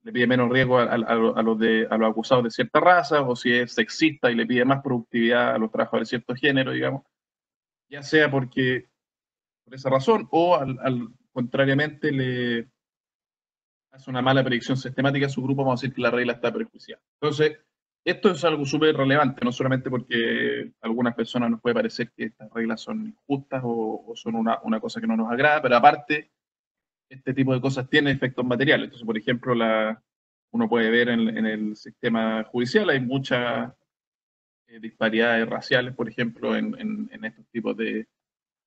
le pide menos riesgo a los acusados de cierta raza, o si es sexista y le pide más productividad a los trabajadores de cierto género, digamos, ya sea porque por esa razón, o contrariamente le hace una mala predicción sistemática a su grupo, vamos a decir que la regla está perjuiciada. Entonces, esto es algo súper relevante, no solamente porque a algunas personas nos puede parecer que estas reglas son injustas o son una cosa que no nos agrada, pero aparte, este tipo de cosas tienen efectos materiales. Entonces, por ejemplo, uno puede ver en el sistema judicial, hay muchas disparidades raciales, por ejemplo, en estos tipos de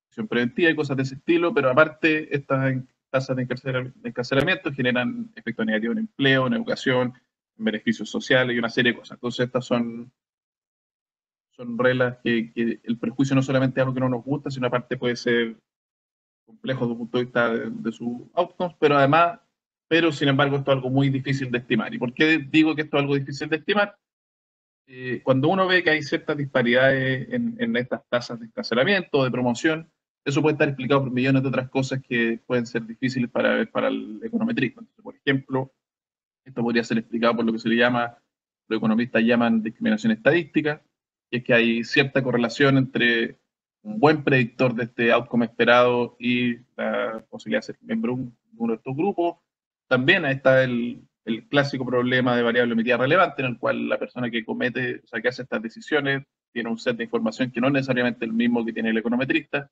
acción preventiva y cosas de ese estilo, pero aparte estas tasas de encarcelamiento generan efectos negativos en empleo, en educación, en beneficios sociales y una serie de cosas. Entonces estas son reglas que el perjuicio no solamente es algo que no nos gusta, sino aparte puede ser complejo desde un punto de vista de sus outcomes, pero además, pero sin embargo esto es algo muy difícil de estimar. ¿Y por qué digo que esto es algo difícil de estimar? Cuando uno ve que hay ciertas disparidades en estas tasas de encarcelamiento, de promoción, eso puede estar explicado por millones de otras cosas que pueden ser difíciles para ver para el econometrismo. Entonces, por ejemplo, esto podría ser explicado por lo que se le llama, los economistas llaman discriminación estadística, que es que hay cierta correlación entre un buen predictor de este outcome esperado y la posibilidad de ser miembro de uno de estos grupos. También está el clásico problema de variable omitida relevante, en el cual la persona que comete, o sea, que hace estas decisiones, tiene un set de información que no es necesariamente el mismo que tiene el econometrista.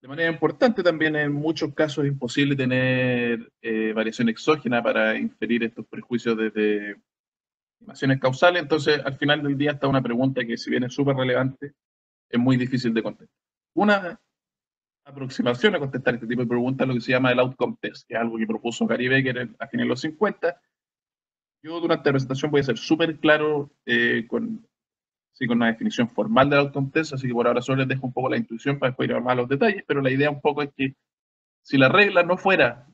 De manera importante también en muchos casos es imposible tener variación exógena para inferir estos prejuicios desde estimaciones causales, entonces al final del día está una pregunta que si bien es súper relevante, es muy difícil de contestar. Una aproximación a contestar este tipo de preguntas es lo que se llama el outcome test, que es algo que propuso Gary Becker a fines de los 50. Yo durante la presentación voy a ser súper claro sí, con una definición formal del outcome test, así que por ahora solo les dejo un poco la intuición para después ir más a los detalles, pero la idea un poco es que si la regla no fuera,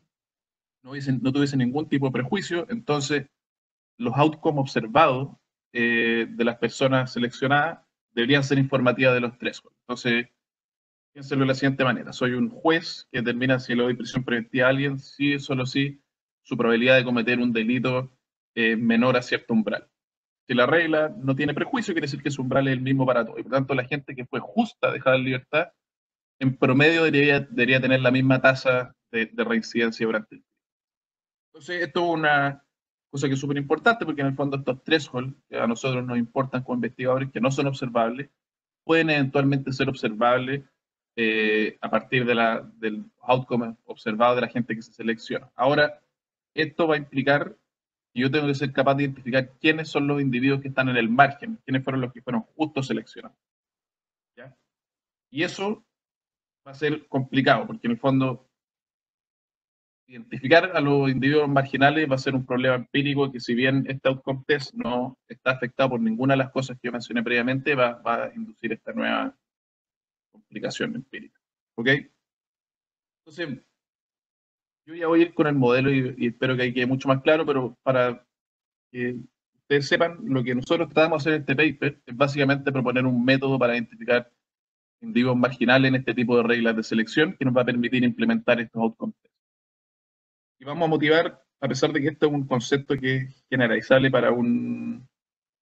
no tuviese ningún tipo de prejuicio, entonces los outcomes observados de las personas seleccionadas deberían ser informativas de los tres. Entonces, piénselo de la siguiente manera. Soy un juez que determina si le doy prisión preventiva a alguien, si solo si su probabilidad de cometer un delito es menor a cierto umbral. Si la regla no tiene prejuicio, quiere decir que su umbral es el mismo para todos. Y por tanto, la gente que fue justa dejada en libertad, en promedio debería tener la misma tasa de reincidencia durante el tiempo. Entonces, esto es una cosa que es súper importante porque en el fondo estos thresholds que a nosotros nos importan como investigadores, que no son observables, pueden eventualmente ser observables a partir del outcome observado de la gente que se selecciona. Ahora, esto va a implicar que yo tengo que ser capaz de identificar quiénes son los individuos que están en el margen, quiénes fueron los que fueron justos seleccionados. ¿Ya? Y eso va a ser complicado, porque en el fondo identificar a los individuos marginales va a ser un problema empírico que si bien este outcome test no está afectado por ninguna de las cosas que yo mencioné previamente, va a inducir esta nueva complicación empírica. ¿Ok? Entonces, yo ya voy a ir con el modelo y espero que ahí quede mucho más claro, pero para que ustedes sepan, lo que nosotros tratamos de hacer en este paper es básicamente proponer un método para identificar individuos marginales en este tipo de reglas de selección que nos va a permitir implementar estos outcomes. Y vamos a motivar, a pesar de que esto es un concepto que es generalizable para un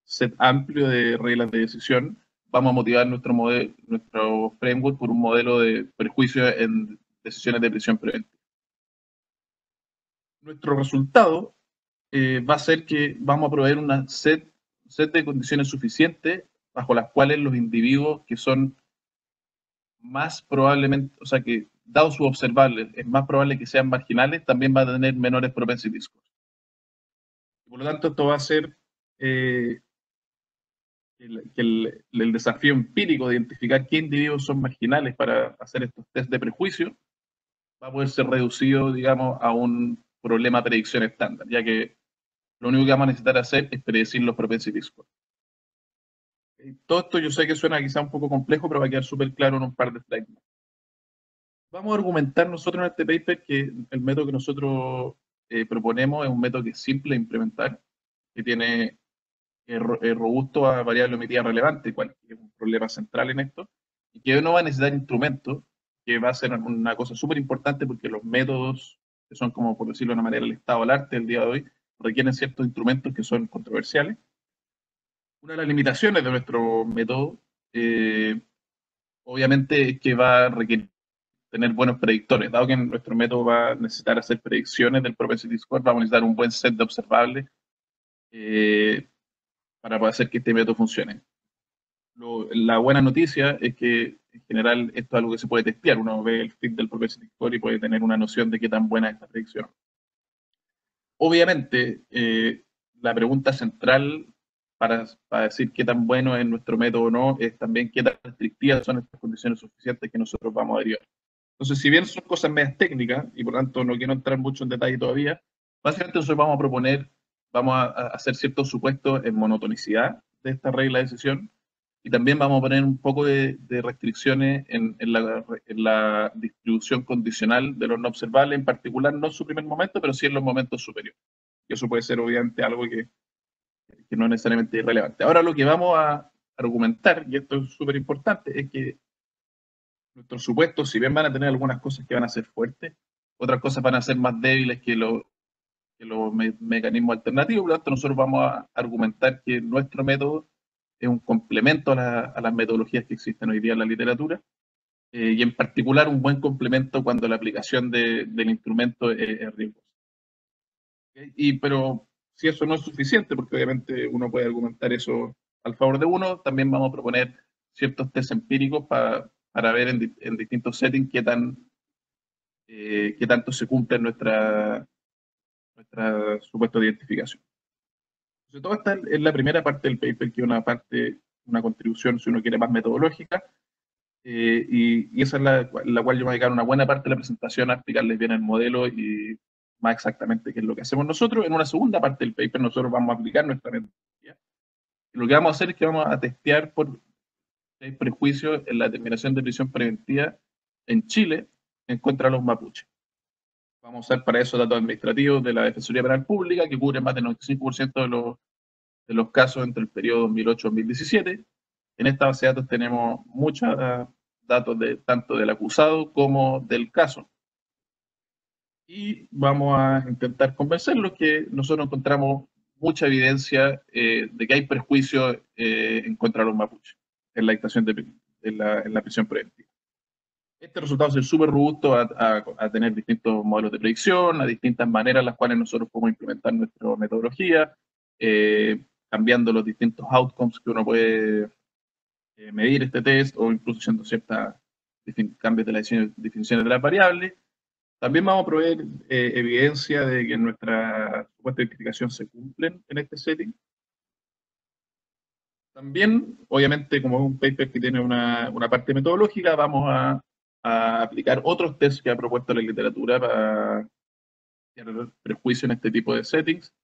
set amplio de reglas de decisión, vamos a motivar nuestro modelo, nuestro framework por un modelo de perjuicio en decisiones de prisión preventiva. Nuestro resultado va a ser que vamos a proveer una set de condiciones suficientes bajo las cuales los individuos que son más probablemente, o sea, que dado su observable, es más probable que sean marginales, también va a tener menores propensity scores. Por lo tanto, esto va a ser el desafío empírico de identificar qué individuos son marginales para hacer estos test de prejuicio, va a poder ser reducido, digamos, a un problema de predicción estándar, ya que lo único que vamos a necesitar hacer es predecir los propensity scores. Todo esto yo sé que suena quizá un poco complejo, pero va a quedar súper claro en un par de slides más. Vamos a argumentar nosotros en este paper que el método que nosotros proponemos es un método que es simple de implementar, que tiene robusto a variable omitida relevante, cual es un problema central en esto, y que no va a necesitar instrumentos, que va a ser una cosa súper importante porque los métodos que son como, por decirlo de una manera, el estado del arte del día de hoy, requieren ciertos instrumentos que son controversiales. Una de las limitaciones de nuestro método, obviamente, es que va a requerir tener buenos predictores. Dado que nuestro método va a necesitar hacer predicciones del propensity score, vamos a necesitar un buen set de observables eh, para poder hacer que este método funcione. La buena noticia es que en general esto es algo que se puede testear. Uno ve el fit del propensity score y puede tener una noción de qué tan buena es esta predicción. Obviamente, la pregunta central para decir qué tan bueno es nuestro método o no es también qué tan restrictivas son estas condiciones suficientes que nosotros vamos a derivar. Entonces, si bien son cosas medias técnicas, y por tanto no quiero entrar mucho en detalle todavía, básicamente nosotros vamos a proponer, vamos a hacer ciertos supuestos en monotonicidad de esta regla de decisión, y también vamos a poner un poco de restricciones en la distribución condicional de los no observables, en particular no en su primer momento, pero sí en los momentos superiores. Y eso puede ser obviamente algo que no es necesariamente irrelevante. Ahora lo que vamos a argumentar, y esto es súper importante, es que nuestros supuestos, si bien van a tener algunas cosas que van a ser fuertes, otras cosas van a ser más débiles que los mecanismos alternativos. Por lo tanto, nosotros vamos a argumentar que nuestro método es un complemento a las metodologías que existen hoy día en la literatura, y en particular un buen complemento cuando la aplicación del instrumento es riesgosa. ¿Okay? Pero si eso no es suficiente, porque obviamente uno puede argumentar eso al favor de uno, también vamos a proponer ciertos test empíricos para ver en distintos settings qué tanto se cumple nuestra supuesta de identificación. Entonces, todo esta es la primera parte del paper, que es una contribución, si uno quiere, más metodológica, y esa es la cual yo me voy a dedicar una buena parte de la presentación a explicarles bien el modelo y más exactamente qué es lo que hacemos nosotros. En una segunda parte del paper nosotros vamos a aplicar nuestra metodología. Y lo que vamos a hacer es que vamos a testear por si hay prejuicios en la determinación de prisión preventiva en Chile en contra de los mapuches. Vamos a usar para eso datos administrativos de la Defensoría Penal Pública, que cubre más del 95% de los casos entre el periodo 2008-2017. En esta base de datos tenemos muchos datos tanto del acusado como del caso. Y vamos a intentar convencerlos que nosotros encontramos mucha evidencia de que hay prejuicios en contra de los mapuches en la dictación en la prisión preventiva. Este resultado es súper robusto a tener distintos modelos de predicción, a distintas maneras en las cuales nosotros podemos implementar nuestra metodología, cambiando los distintos outcomes que uno puede medir este test, o incluso haciendo ciertos cambios de las definiciones de las variables. También vamos a proveer evidencia de que nuestra supuesta identificación se cumplen en este setting. También, obviamente, como es un paper que tiene una parte metodológica, vamos a aplicar otros tests que ha propuesto la literatura para generar prejuicio en este tipo de settings.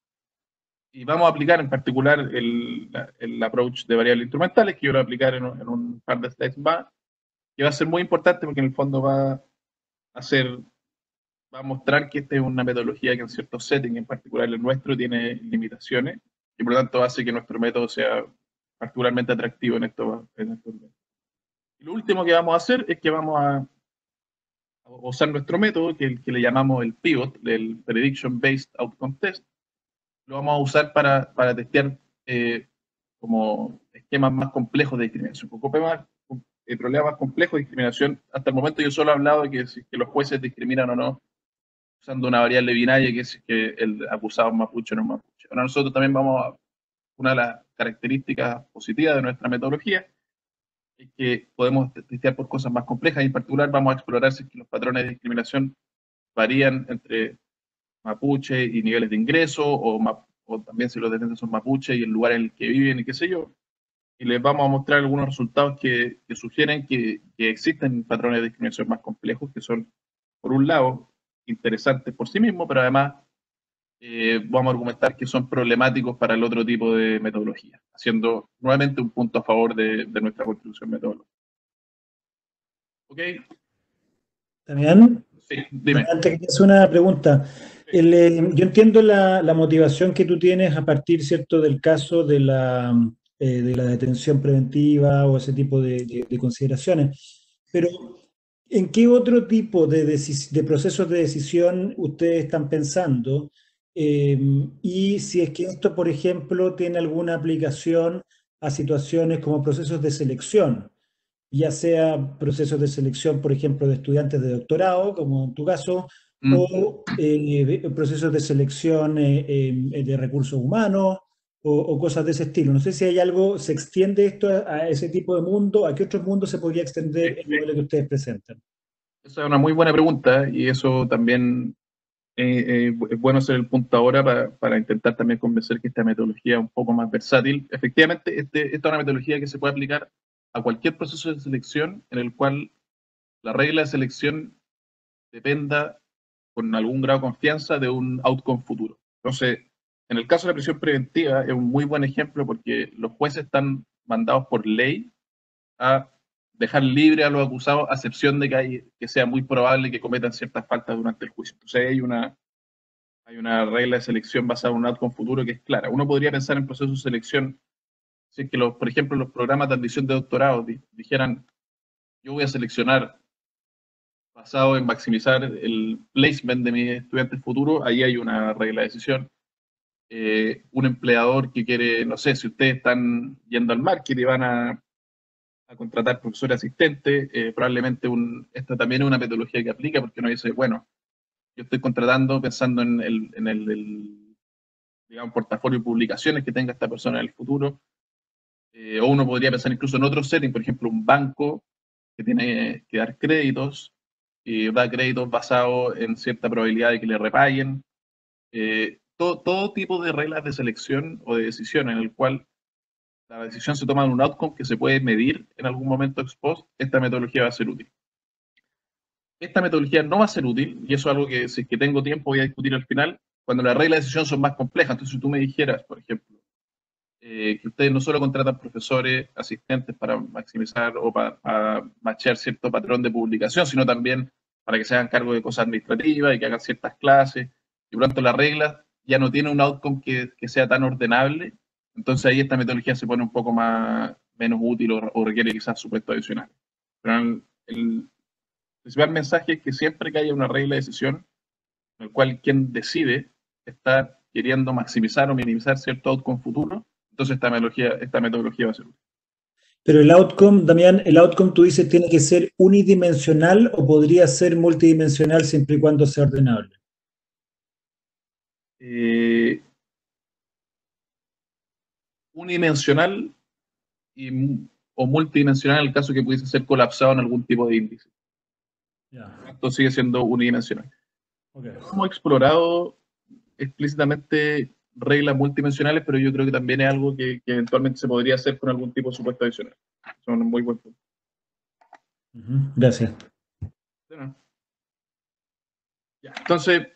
Y vamos a aplicar en particular el approach de variables instrumentales, que yo lo voy a aplicar en un par de slides más, que va a ser muy importante porque en el fondo va a mostrar que esta es una metodología que en ciertos settings, en particular el nuestro, tiene limitaciones, y por lo tanto hace que nuestro método sea particularmente atractivo en estos momentos. Y lo último que vamos a hacer es que vamos a usar nuestro método, que le llamamos el pivot, el Prediction Based Outcome Test. Lo vamos a usar para testear como esquemas más complejos de discriminación. Problemas más complejos de discriminación. Hasta el momento yo solo he hablado de que los jueces discriminan o no usando una variable binaria, que es que el acusado es mapuche o no es mapuche. Ahora nosotros también una de las características positivas de nuestra metodología es que podemos testear por cosas más complejas, y en particular vamos a explorar si los patrones de discriminación varían entre mapuche y niveles de ingreso, o también si los defensores son mapuche y el lugar en el que viven y qué sé yo. Y les vamos a mostrar algunos resultados que sugieren que existen patrones de discriminación más complejos, que son, por un lado, interesantes por sí mismos, pero además vamos a argumentar que son problemáticos para el otro tipo de metodología, haciendo nuevamente un punto a favor de nuestra contribución metodológica. ¿Ok? Damián, Sí, dime. antes que hacer una pregunta. Yo entiendo la motivación que tú tienes a partir, ¿cierto?, del caso de la detención preventiva o ese tipo de consideraciones, pero ¿En qué otro tipo de procesos de decisión ustedes están pensando? Y si es que esto, por ejemplo, tiene alguna aplicación a situaciones como procesos de selección, ya sea procesos de selección, por ejemplo, de estudiantes de doctorado, como en tu caso, Mm. o procesos de selección de recursos humanos o cosas de ese estilo. No sé si hay algo, se extiende esto a ese tipo de mundo, ¿a qué otros mundos se podría extender el modelo que ustedes presentan? Esa es una muy buena pregunta y eso también es bueno hacer el punto ahora para intentar también convencer que esta metodología es un poco más versátil. Efectivamente, esta es una metodología que se puede aplicar a cualquier proceso de selección en el cual la regla de selección dependa con algún grado de confianza de un outcome futuro. Entonces, en el caso de la prisión preventiva es un muy buen ejemplo porque los jueces están mandados por ley a dejar libre a los acusados a excepción de que sea muy probable que cometan ciertas faltas durante el juicio. Entonces hay una regla de selección basada en un outcome futuro que es clara. Uno podría pensar en procesos de selección si es que, por ejemplo, los programas de admisión de doctorado dijeran, yo voy a seleccionar basado en maximizar el placement de mis estudiantes futuros, ahí hay una regla de decisión. Un empleador que quiere, no sé, si ustedes están yendo al market y van a contratar profesores asistentes, probablemente esta también es una metodología que aplica porque uno dice, bueno, yo estoy contratando pensando en el digamos, portafolio de publicaciones que tenga esta persona en el futuro, o uno podría pensar incluso en otro setting, por ejemplo, un banco que tiene que dar créditos y da créditos basados en cierta probabilidad de que le repaguen. Todo tipo de reglas de selección o de decisión en el cual la decisión se toma en un outcome que se puede medir en algún momento ex post, esta metodología va a ser útil. Esta metodología no va a ser útil, y eso es algo que si es que tengo tiempo voy a discutir al final, cuando las reglas de decisión son más complejas. Entonces, si tú me dijeras, por ejemplo, que ustedes no solo contratan profesores, asistentes para maximizar o para machear cierto patrón de publicación, sino también para que se hagan cargo de cosas administrativas y que hagan ciertas clases, y por lo tanto las reglas ya no tienen un outcome que sea tan ordenable, entonces ahí esta metodología se pone un poco menos útil o requiere quizás supuestos adicionales. Pero el principal mensaje es que siempre que haya una regla de decisión, en el cual quien decide está queriendo maximizar o minimizar cierto outcome futuro, entonces esta metodología va a ser útil. Pero el outcome, Damián, el outcome tú dices tiene que ser unidimensional o podría ser multidimensional siempre y cuando sea ordenable. Eh, Unidimensional o multidimensional en el caso que pudiese ser colapsado en algún tipo de índice. Ya, Esto sigue siendo unidimensional. ok. Hemos explorado explícitamente reglas multidimensionales, pero yo creo que también es algo que eventualmente se podría hacer con algún tipo de supuesto adicional. Son un muy buen punto. Ujú, gracias. Bueno, ya. Entonces,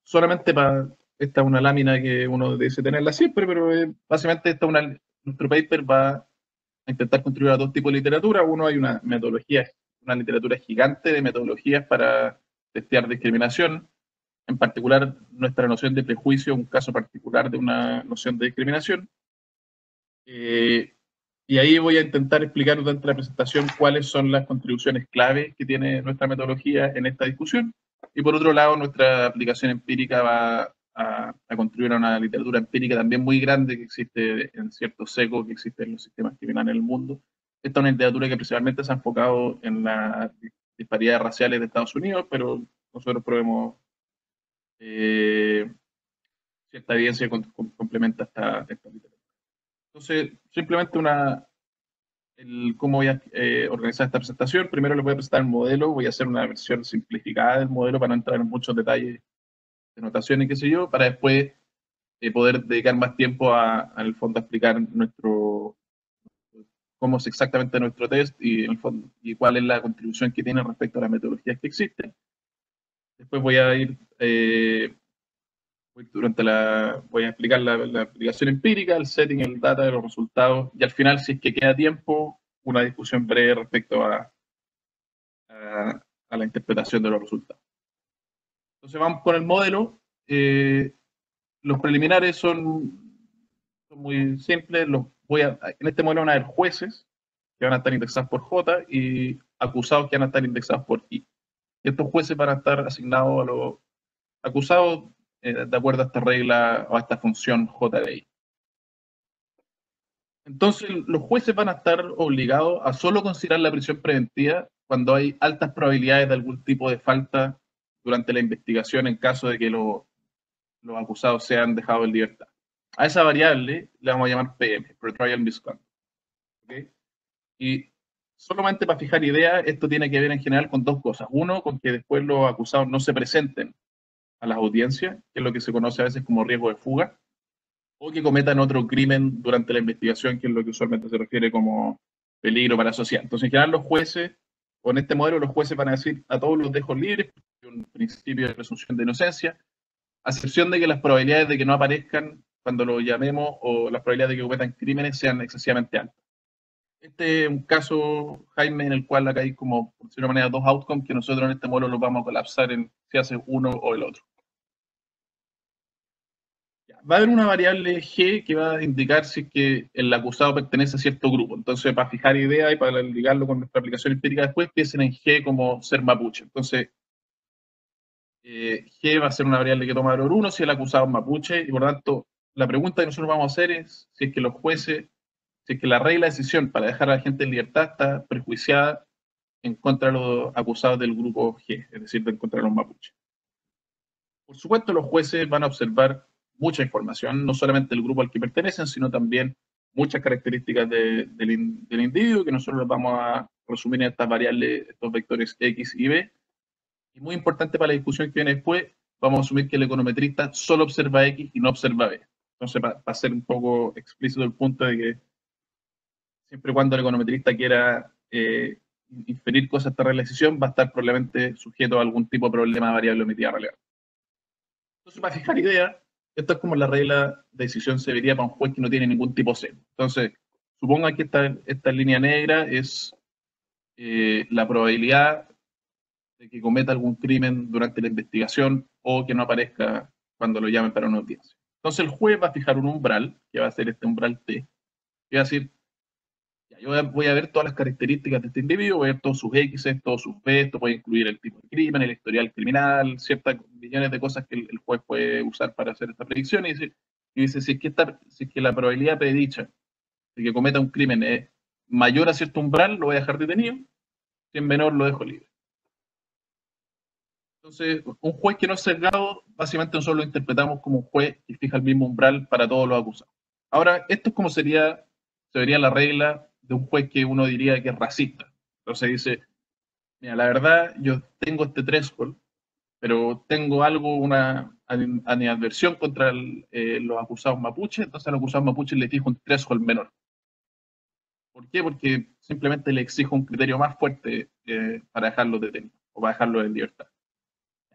solamente para, esta es una lámina que uno dice tenerla siempre, pero básicamente nuestro paper va a intentar contribuir a dos tipos de literatura. Uno, hay una literatura gigante de metodologías para testear discriminación, en particular nuestra noción de prejuicio, un caso particular de una noción de discriminación. Eh, y ahí voy a intentar explicar durante la presentación cuáles son las contribuciones clave que tiene nuestra metodología en esta discusión. Y por otro lado, nuestra aplicación empírica va a contribuir a una literatura empírica también muy grande que existe en ciertos secos que existen en los sistemas criminales en el mundo. Esta es una literatura que principalmente se ha enfocado en las disparidades raciales de Estados Unidos, pero nosotros probemos cierta evidencia que complementa esta literatura. Entonces, simplemente cómo voy a organizar esta presentación. Primero les voy a presentar el modelo, voy a hacer una versión simplificada del modelo para no entrar en muchos detalles de notación y qué sé yo, para después poder dedicar más tiempo en el fondo a explicar cómo es exactamente nuestro test y, en el fondo, y cuál es la contribución que tiene respecto a las metodologías que existen. Después voy a explicar la aplicación empírica, el setting, el data, los resultados, y al final, si es que queda tiempo, una discusión breve respecto a la interpretación de los resultados. Entonces vamos con el modelo. Los preliminares son muy simples. En este modelo van a haber jueces que van a estar indexados por J y acusados que van a estar indexados por I. Y estos jueces van a estar asignados a los acusados de acuerdo a esta regla o a esta función JDI. Entonces, los jueces van a estar obligados a solo considerar la prisión preventiva cuando hay altas probabilidades de algún tipo de falta durante la investigación en caso de que los acusados sean dejados en libertad. A esa variable le vamos a llamar PM, Pretrial Misconduct. ¿Okay? Y solamente para fijar ideas, esto tiene que ver en general con dos cosas. Uno, con que después los acusados no se presenten a las audiencias, que es lo que se conoce a veces como riesgo de fuga, o que cometan otro crimen durante la investigación, que es lo que usualmente se refiere como peligro para la sociedad. Entonces, en general, los jueces, con este modelo, los jueces van a decir a todos los dejo libres, un principio de presunción de inocencia, a excepción de que las probabilidades de que no aparezcan cuando lo llamemos o las probabilidades de que cometan crímenes sean excesivamente altas. Este es un caso, Jaime, en el cual acá hay como, por decirlo de una manera, dos outcomes que nosotros en este modelo los vamos a colapsar en si hace uno o el otro. Va a haber una variable G que va a indicar si es que el acusado pertenece a cierto grupo. Entonces, para fijar ideas y para ligarlo con nuestra aplicación empírica después, piensen en G como ser mapuche. Entonces, G va a ser una variable que toma valor 1 si el acusado es mapuche, y por lo tanto, la pregunta que nosotros vamos a hacer es si es que los jueces, si es que la regla de decisión para dejar a la gente en libertad está prejuiciada en contra de los acusados del grupo G, es decir, en contra de los mapuches. Por supuesto, los jueces van a observar mucha información, no solamente del grupo al que pertenecen, sino también muchas características del individuo, que nosotros los vamos a resumir en estas variables, estos vectores X y B. Y muy importante para la discusión que viene después, vamos a asumir que el econometrista solo observa X y no observa B. Entonces, para ser un poco explícito el punto de que siempre y cuando el econometrista quiera inferir cosas a esta regla de decisión, va a estar probablemente sujeto a algún tipo de problema de variable omitida relevante. Entonces, para fijar ideas, esto es como la regla de decisión se vería para un juez que no tiene ningún tipo C. Entonces, suponga que esta línea negra es la probabilidad de que cometa algún crimen durante la investigación o que no aparezca cuando lo llamen para una audiencia. Entonces, el juez va a fijar un umbral, que va a ser este umbral T, que va a decir, ya, yo voy a ver todas las características de este individuo, voy a ver todos sus X, todos sus B, esto puede incluir el tipo de crimen, el historial criminal, ciertas millones de cosas que el juez puede usar para hacer esta predicción, y dice si es que la probabilidad predicha de que cometa un crimen es mayor a cierto umbral, lo voy a dejar detenido, si es menor, lo dejo libre. Entonces, un juez que no es sesgado, básicamente nosotros lo interpretamos como un juez que fija el mismo umbral para todos los acusados. Ahora, esto es como se vería la regla de un juez que uno diría que es racista. Entonces dice, mira, la verdad, yo tengo este threshold, pero tengo algo, una animadversión contra los acusados mapuches, entonces a los acusados mapuches les fijo un threshold menor. ¿Por qué? Porque simplemente le exijo un criterio más fuerte para dejarlos detenidos o para dejarlos en libertad.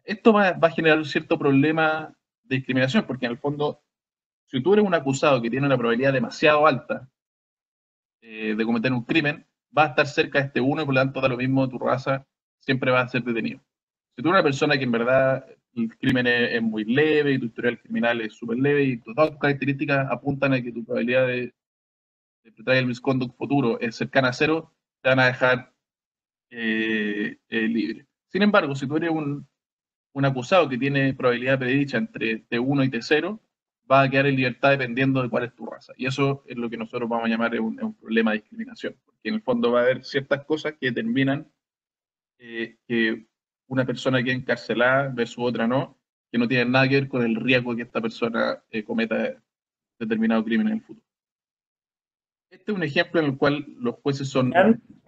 Esto va a generar un cierto problema de discriminación, porque en el fondo, si tú eres un acusado que tiene una probabilidad demasiado alta de cometer un crimen, va a estar cerca de este 1 y por lo tanto da lo mismo tu raza, siempre va a ser detenido. Si tú eres una persona que en verdad el crimen es muy leve y tu historial criminal es súper leve y todas tus características apuntan a que tu probabilidad de traer el misconduct futuro es cercana a 0, te van a dejar libre. Sin embargo, si tú eres un acusado que tiene probabilidad predicha entre T1 y T0, va a quedar en libertad dependiendo de cuál es tu raza. Y eso es lo que nosotros vamos a llamar un problema de discriminación, porque en el fondo va a haber ciertas cosas que determinan que una persona quede encarcelada versus otra no, que no tienen nada que ver con el riesgo de que esta persona cometa determinado crimen en el futuro. Este es un ejemplo en el cual los jueces son...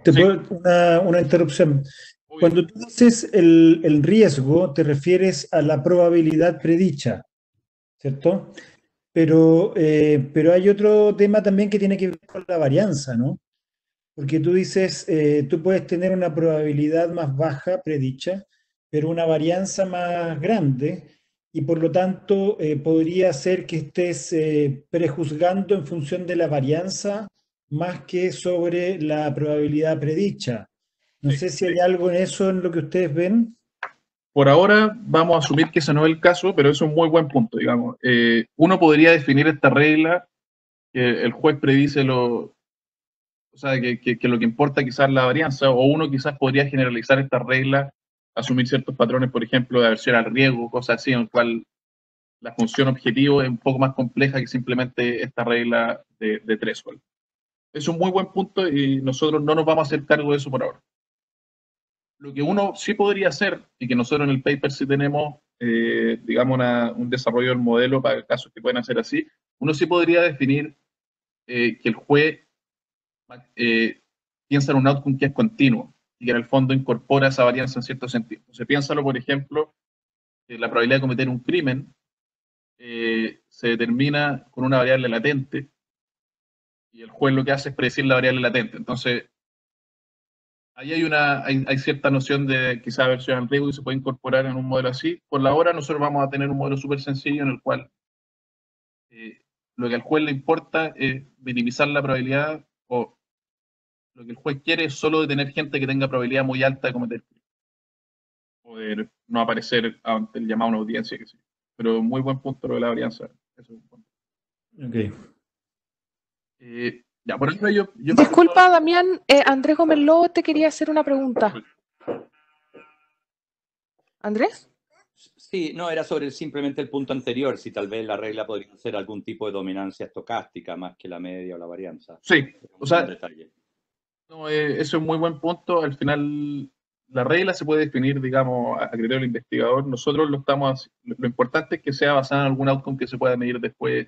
Te ¿Sí? puedo una interrupción. Cuando tú dices el riesgo, te refieres a la probabilidad predicha, ¿cierto? Pero hay otro tema también que tiene que ver con la varianza, ¿no? Porque tú dices, tú puedes tener una probabilidad más baja predicha, pero una varianza más grande, y por lo tanto podría ser que estés prejuzgando en función de la varianza más que sobre la probabilidad predicha. No Sí. sé si hay algo en eso en lo que ustedes ven. Por ahora vamos a asumir que ese no es el caso, pero es un muy buen punto, digamos. Uno podría definir esta regla, que el juez predice o sea, que lo que importa quizás la varianza, o uno quizás podría generalizar estas reglas, asumir ciertos patrones, por ejemplo, de aversión al riesgo, cosas así, en el cual la función objetivo es un poco más compleja que simplemente esta regla de threshold. Es un muy buen punto y nosotros no nos vamos a hacer cargo de eso por ahora. Lo que uno sí podría hacer, y que nosotros en el paper sí tenemos, digamos, un desarrollo del modelo para casos que pueden hacer así, uno sí podría definir que el juez piensa en un outcome que es continuo y que en el fondo incorpora esa varianza en cierto sentido. Entonces, piénsalo, por ejemplo, que la probabilidad de cometer un crimen se determina con una variable latente y el juez lo que hace es predecir la variable latente. Entonces, ahí hay cierta noción de quizá versión al riesgo que se puede incorporar en un modelo así. Por la hora nosotros vamos a tener un modelo súper sencillo en el cual lo que al juez le importa es minimizar la probabilidad, o lo que el juez quiere es solo de tener gente que tenga probabilidad muy alta de cometer crimen, poder no aparecer ante el llamado a una audiencia, que sí. Pero muy buen punto lo de la varianza. Eso es un punto. Ok. Ya, por ejemplo, yo Disculpa, Damián, Andrés Gómez Lobo te quería hacer una pregunta. ¿Andrés? Sí, no, era sobre simplemente el punto anterior, si tal vez la regla podría ser algún tipo de dominancia estocástica más que la media o la varianza. Sí, o sea, detalle. No, eso es un muy buen punto. Al final, la regla se puede definir, digamos, a criterio del investigador. Nosotros lo importante es que sea basada en algún outcome que se pueda medir después.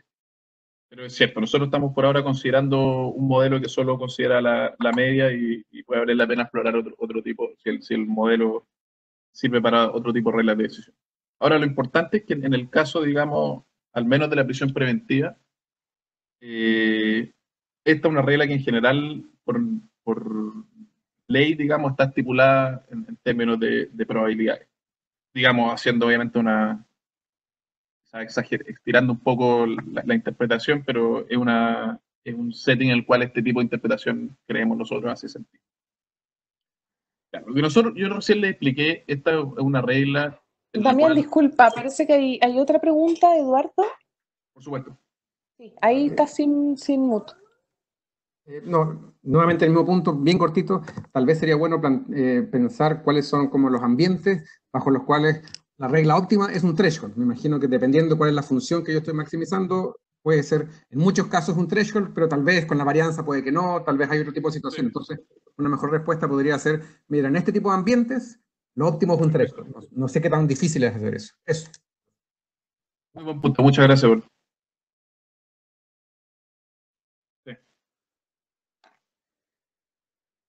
Pero es cierto, nosotros estamos por ahora considerando un modelo que solo considera la media y puede valer la pena explorar otro tipo, si el modelo sirve para otro tipo de reglas de decisión. Ahora, lo importante es que en el caso, digamos, al menos de la prisión preventiva, esta es una regla que en general, por ley, digamos, está estipulada en términos de probabilidades. Digamos, haciendo obviamente estirando un poco la interpretación, pero es un setting en el cual este tipo de interpretación creemos nosotros hace sentido. Claro, lo que yo recién les expliqué, esta es una regla. Damián, disculpa, parece que hay otra pregunta, Eduardo. Por supuesto. Sí, ahí está sin mute. No, nuevamente el mismo punto, bien cortito. Tal vez sería bueno pensar cuáles son como los ambientes bajo los cuales la regla óptima es un threshold. Me imagino que dependiendo cuál es la función que yo estoy maximizando, puede ser en muchos casos un threshold, pero tal vez con la varianza puede que no, tal vez hay otro tipo de situación. Entonces, una mejor respuesta podría ser, mira, en este tipo de ambientes, lo óptimo es un threshold. No sé qué tan difícil es hacer eso. Eso. Muy buen punto, muchas gracias.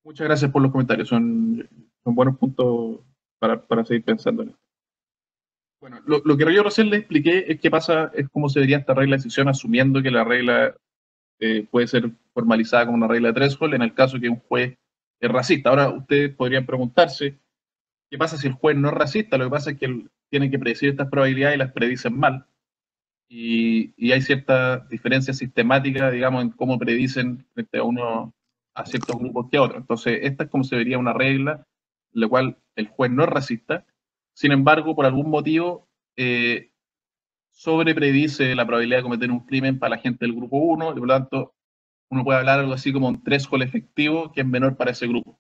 Muchas gracias por los comentarios, son buenos puntos para seguir pensando en esto. Bueno, lo que yo recién les expliqué es qué pasa, es cómo se vería esta regla de decisión asumiendo que la regla puede ser formalizada como una regla de threshold en el caso que un juez es racista. Ahora, ustedes podrían preguntarse, ¿qué pasa si el juez no es racista? Lo que pasa es que tienen que predecir estas probabilidades y las predicen mal. Y hay cierta diferencia sistemática, digamos, en cómo predicen frente a ciertos grupos que a otros. Entonces, esta es como se vería una regla en la cual el juez no es racista, sin embargo, por algún motivo, sobrepredice la probabilidad de cometer un crimen para la gente del grupo 1, y por lo tanto, uno puede hablar algo así como un threshold efectivo que es menor para ese grupo.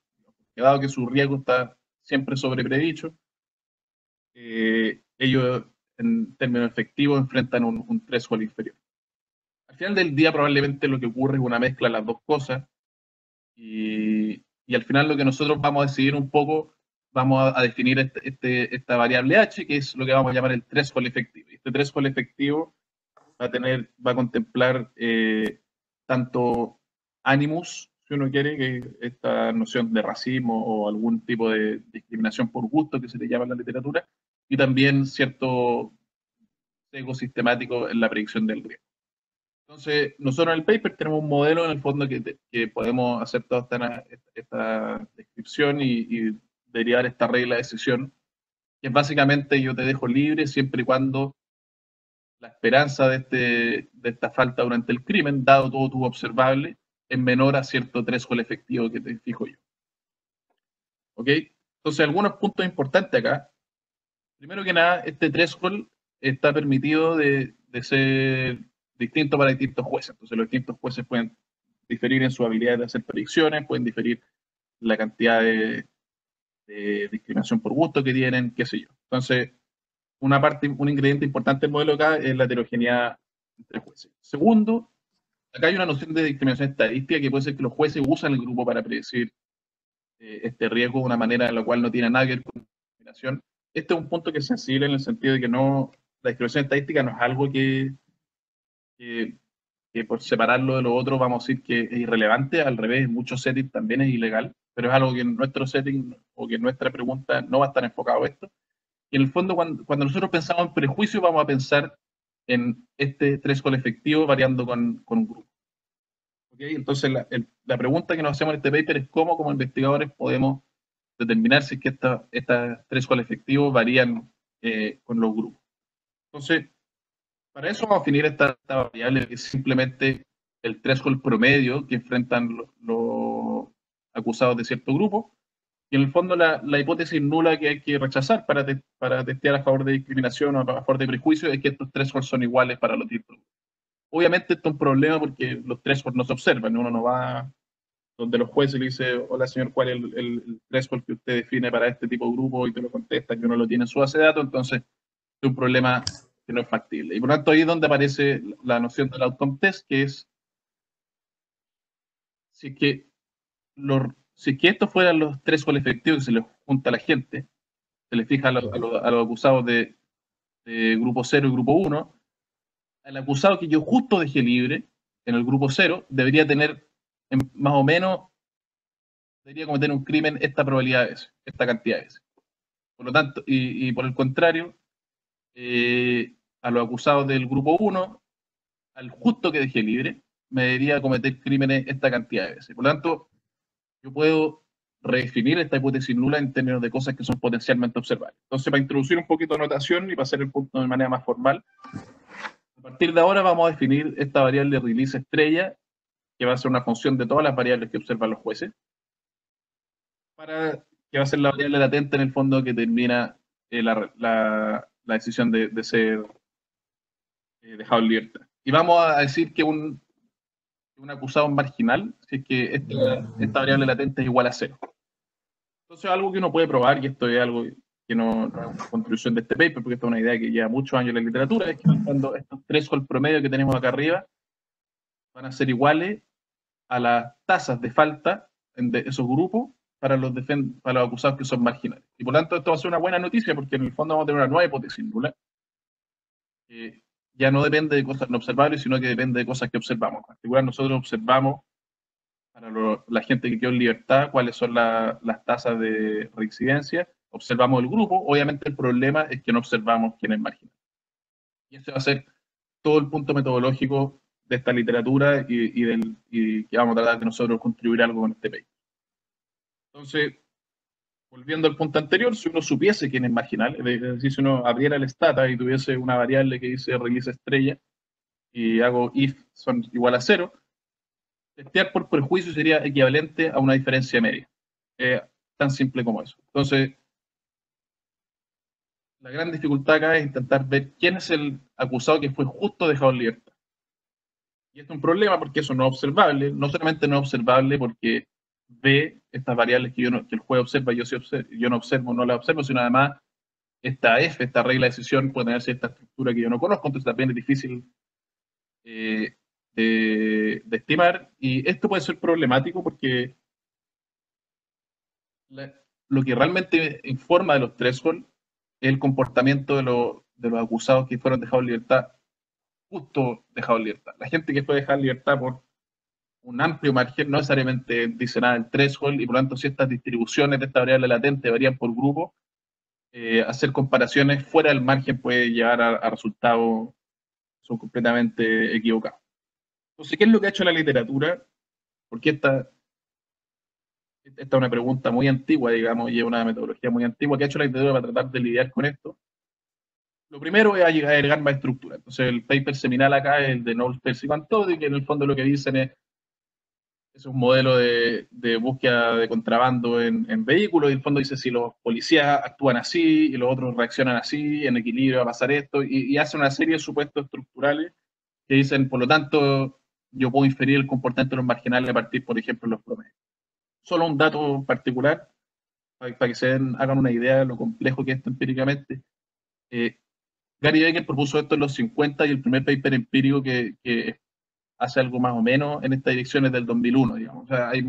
Dado que su riesgo está siempre sobrepredicho, ellos en términos efectivos enfrentan un threshold inferior. Al final del día probablemente lo que ocurre es una mezcla de las dos cosas y al final lo que nosotros vamos a decidir un poco, vamos a definir esta variable h, que es lo que vamos a llamar el threshold efectivo. Este threshold efectivo va a contemplar tanto animus, si uno quiere, que esta noción de racismo o algún tipo de discriminación por gusto que se le llama en la literatura, y también cierto sesgo sistemático en la predicción del riesgo. Entonces, nosotros en el paper tenemos un modelo en el fondo que podemos hacer toda esta descripción y derivar esta regla de decisión, que es básicamente yo te dejo libre siempre y cuando la esperanza de esta falta durante el crimen, dado todo tu observable, es menor a cierto threshold efectivo que te fijo yo. ¿Ok? Entonces, algunos puntos importantes acá. Primero que nada, este threshold está permitido de ser distinto para distintos jueces. Entonces, los distintos jueces pueden diferir en su habilidad de hacer predicciones, pueden diferir la cantidad de discriminación por gusto que tienen, qué sé yo. Entonces, un ingrediente importante del modelo acá es la heterogeneidad entre jueces. Segundo, acá hay una noción de discriminación estadística que puede ser que los jueces usan el grupo para predecir este riesgo de una manera en la cual no tiene nada que ver con discriminación. Este es un punto que es sensible en el sentido de que la discriminación estadística no es algo que por separarlo de lo otro vamos a decir que es irrelevante, al revés, en muchos settings también es ilegal, pero es algo que en nuestro setting o que en nuestra pregunta no va a estar enfocado a esto. Y en el fondo, cuando nosotros pensamos en prejuicio, vamos a pensar en este threshold efectivo variando con un grupo. ¿Okay? Entonces, la pregunta que nos hacemos en este paper es cómo, como investigadores, podemos determinar si es que estas threshold efectivos varían con los grupos. Entonces, para eso vamos a definir esta variable que es simplemente el threshold promedio que enfrentan los acusados de cierto grupo, y en el fondo la hipótesis nula que hay que rechazar para testear a favor de discriminación o a favor de prejuicio es que estos thresholds son iguales para los distintos grupos. Obviamente esto es un problema porque los thresholds no se observan, uno no va donde los jueces le dice, hola señor, ¿cuál es el threshold que usted define para este tipo de grupo? Y te lo contesta que uno lo tiene en su base de datos, entonces es un problema que no es factible. Y por lo tanto ahí es donde aparece la noción del outcome test, que es si es que estos fueran los thresholds efectivos que se les junta a la gente, se les fija a los acusados de grupo 0 y grupo 1, el acusado que yo justo dejé libre en el grupo 0 debería tener más o menos, debería cometer un crimen esta probabilidad de veces, esta cantidad de veces. Por lo tanto, y por el contrario, a los acusados del grupo 1, al justo que dejé libre, me debería cometer crímenes esta cantidad de veces. Por lo tanto, yo puedo redefinir esta hipótesis nula en términos de cosas que son potencialmente observables. Entonces, para introducir un poquito de notación y para hacer el punto de manera más formal, a partir de ahora vamos a definir esta variable release estrella, que va a ser una función de todas las variables que observan los jueces, que va a ser la variable latente en el fondo que determina la decisión de ser dejado en libertad. Y vamos a decir que un acusado marginal, si es que esta variable latente es igual a 0. Entonces, algo que uno puede probar, y esto es algo que no es una contribución de este paper, porque esta es una idea que lleva muchos años en la literatura, es que cuando estos threshold promedio que tenemos acá arriba van a ser iguales a las tasas de falta de esos grupos para los acusados que son marginales. Y por lo tanto, esto va a ser una buena noticia, porque en el fondo vamos a tener una nueva hipótesis nula, que ya no depende de cosas no observables, sino que depende de cosas que observamos. En particular, nosotros observamos para la gente que quedó en libertad cuáles son las tasas de reincidencia, observamos el grupo, obviamente el problema es que no observamos quién es marginal. Y ese va a ser todo el punto metodológico de esta literatura y que vamos a tratar de nosotros contribuir algo con este paper. Entonces, volviendo al punto anterior, si uno supiese quién es marginal, es decir, si uno abriera el stata y tuviese una variable que dice release estrella y hago if son igual a 0, testear por prejuicio sería equivalente a una diferencia media. Tan simple como eso. Entonces, la gran dificultad acá es intentar ver quién es el acusado que fue justo dejado en libertad. Y esto es un problema porque eso no es observable, no solamente no es observable porque ve estas variables que el juez observa y yo no observo, no las observo, sino además esta regla de decisión puede tener cierta estructura que yo no conozco, entonces también es difícil de estimar, y esto puede ser problemático porque lo que realmente informa de los thresholds es el comportamiento de los acusados que fueron dejados en libertad, justo dejados en libertad. La gente que fue dejada en libertad por un amplio margen no necesariamente dice nada del threshold, y por lo tanto si estas distribuciones de esta variable latente varían por grupo, hacer comparaciones fuera del margen puede llevar a resultados que son completamente equivocados. Entonces, ¿qué es lo que ha hecho la literatura? Porque esta es una pregunta muy antigua, digamos, y es una metodología muy antigua. ¿Qué ha hecho la literatura para tratar de lidiar con esto? Lo primero es agregar más estructura. Entonces, el paper seminal acá es el de Knowles, Percy y Van Tode, que en el fondo lo que dicen es un modelo de búsqueda de contrabando en vehículos, y en el fondo dice si los policías actúan así y los otros reaccionan así, en equilibrio va a pasar esto, y hace una serie de supuestos estructurales que dicen, por lo tanto, yo puedo inferir el comportamiento de los marginales a partir, por ejemplo, de los promedios. Solo un dato particular, para que hagan una idea de lo complejo que es esto empíricamente. Gary Becker propuso esto en los 50 y el primer paper empírico que hace algo más o menos en esta dirección es del 2001, digamos. O sea, hay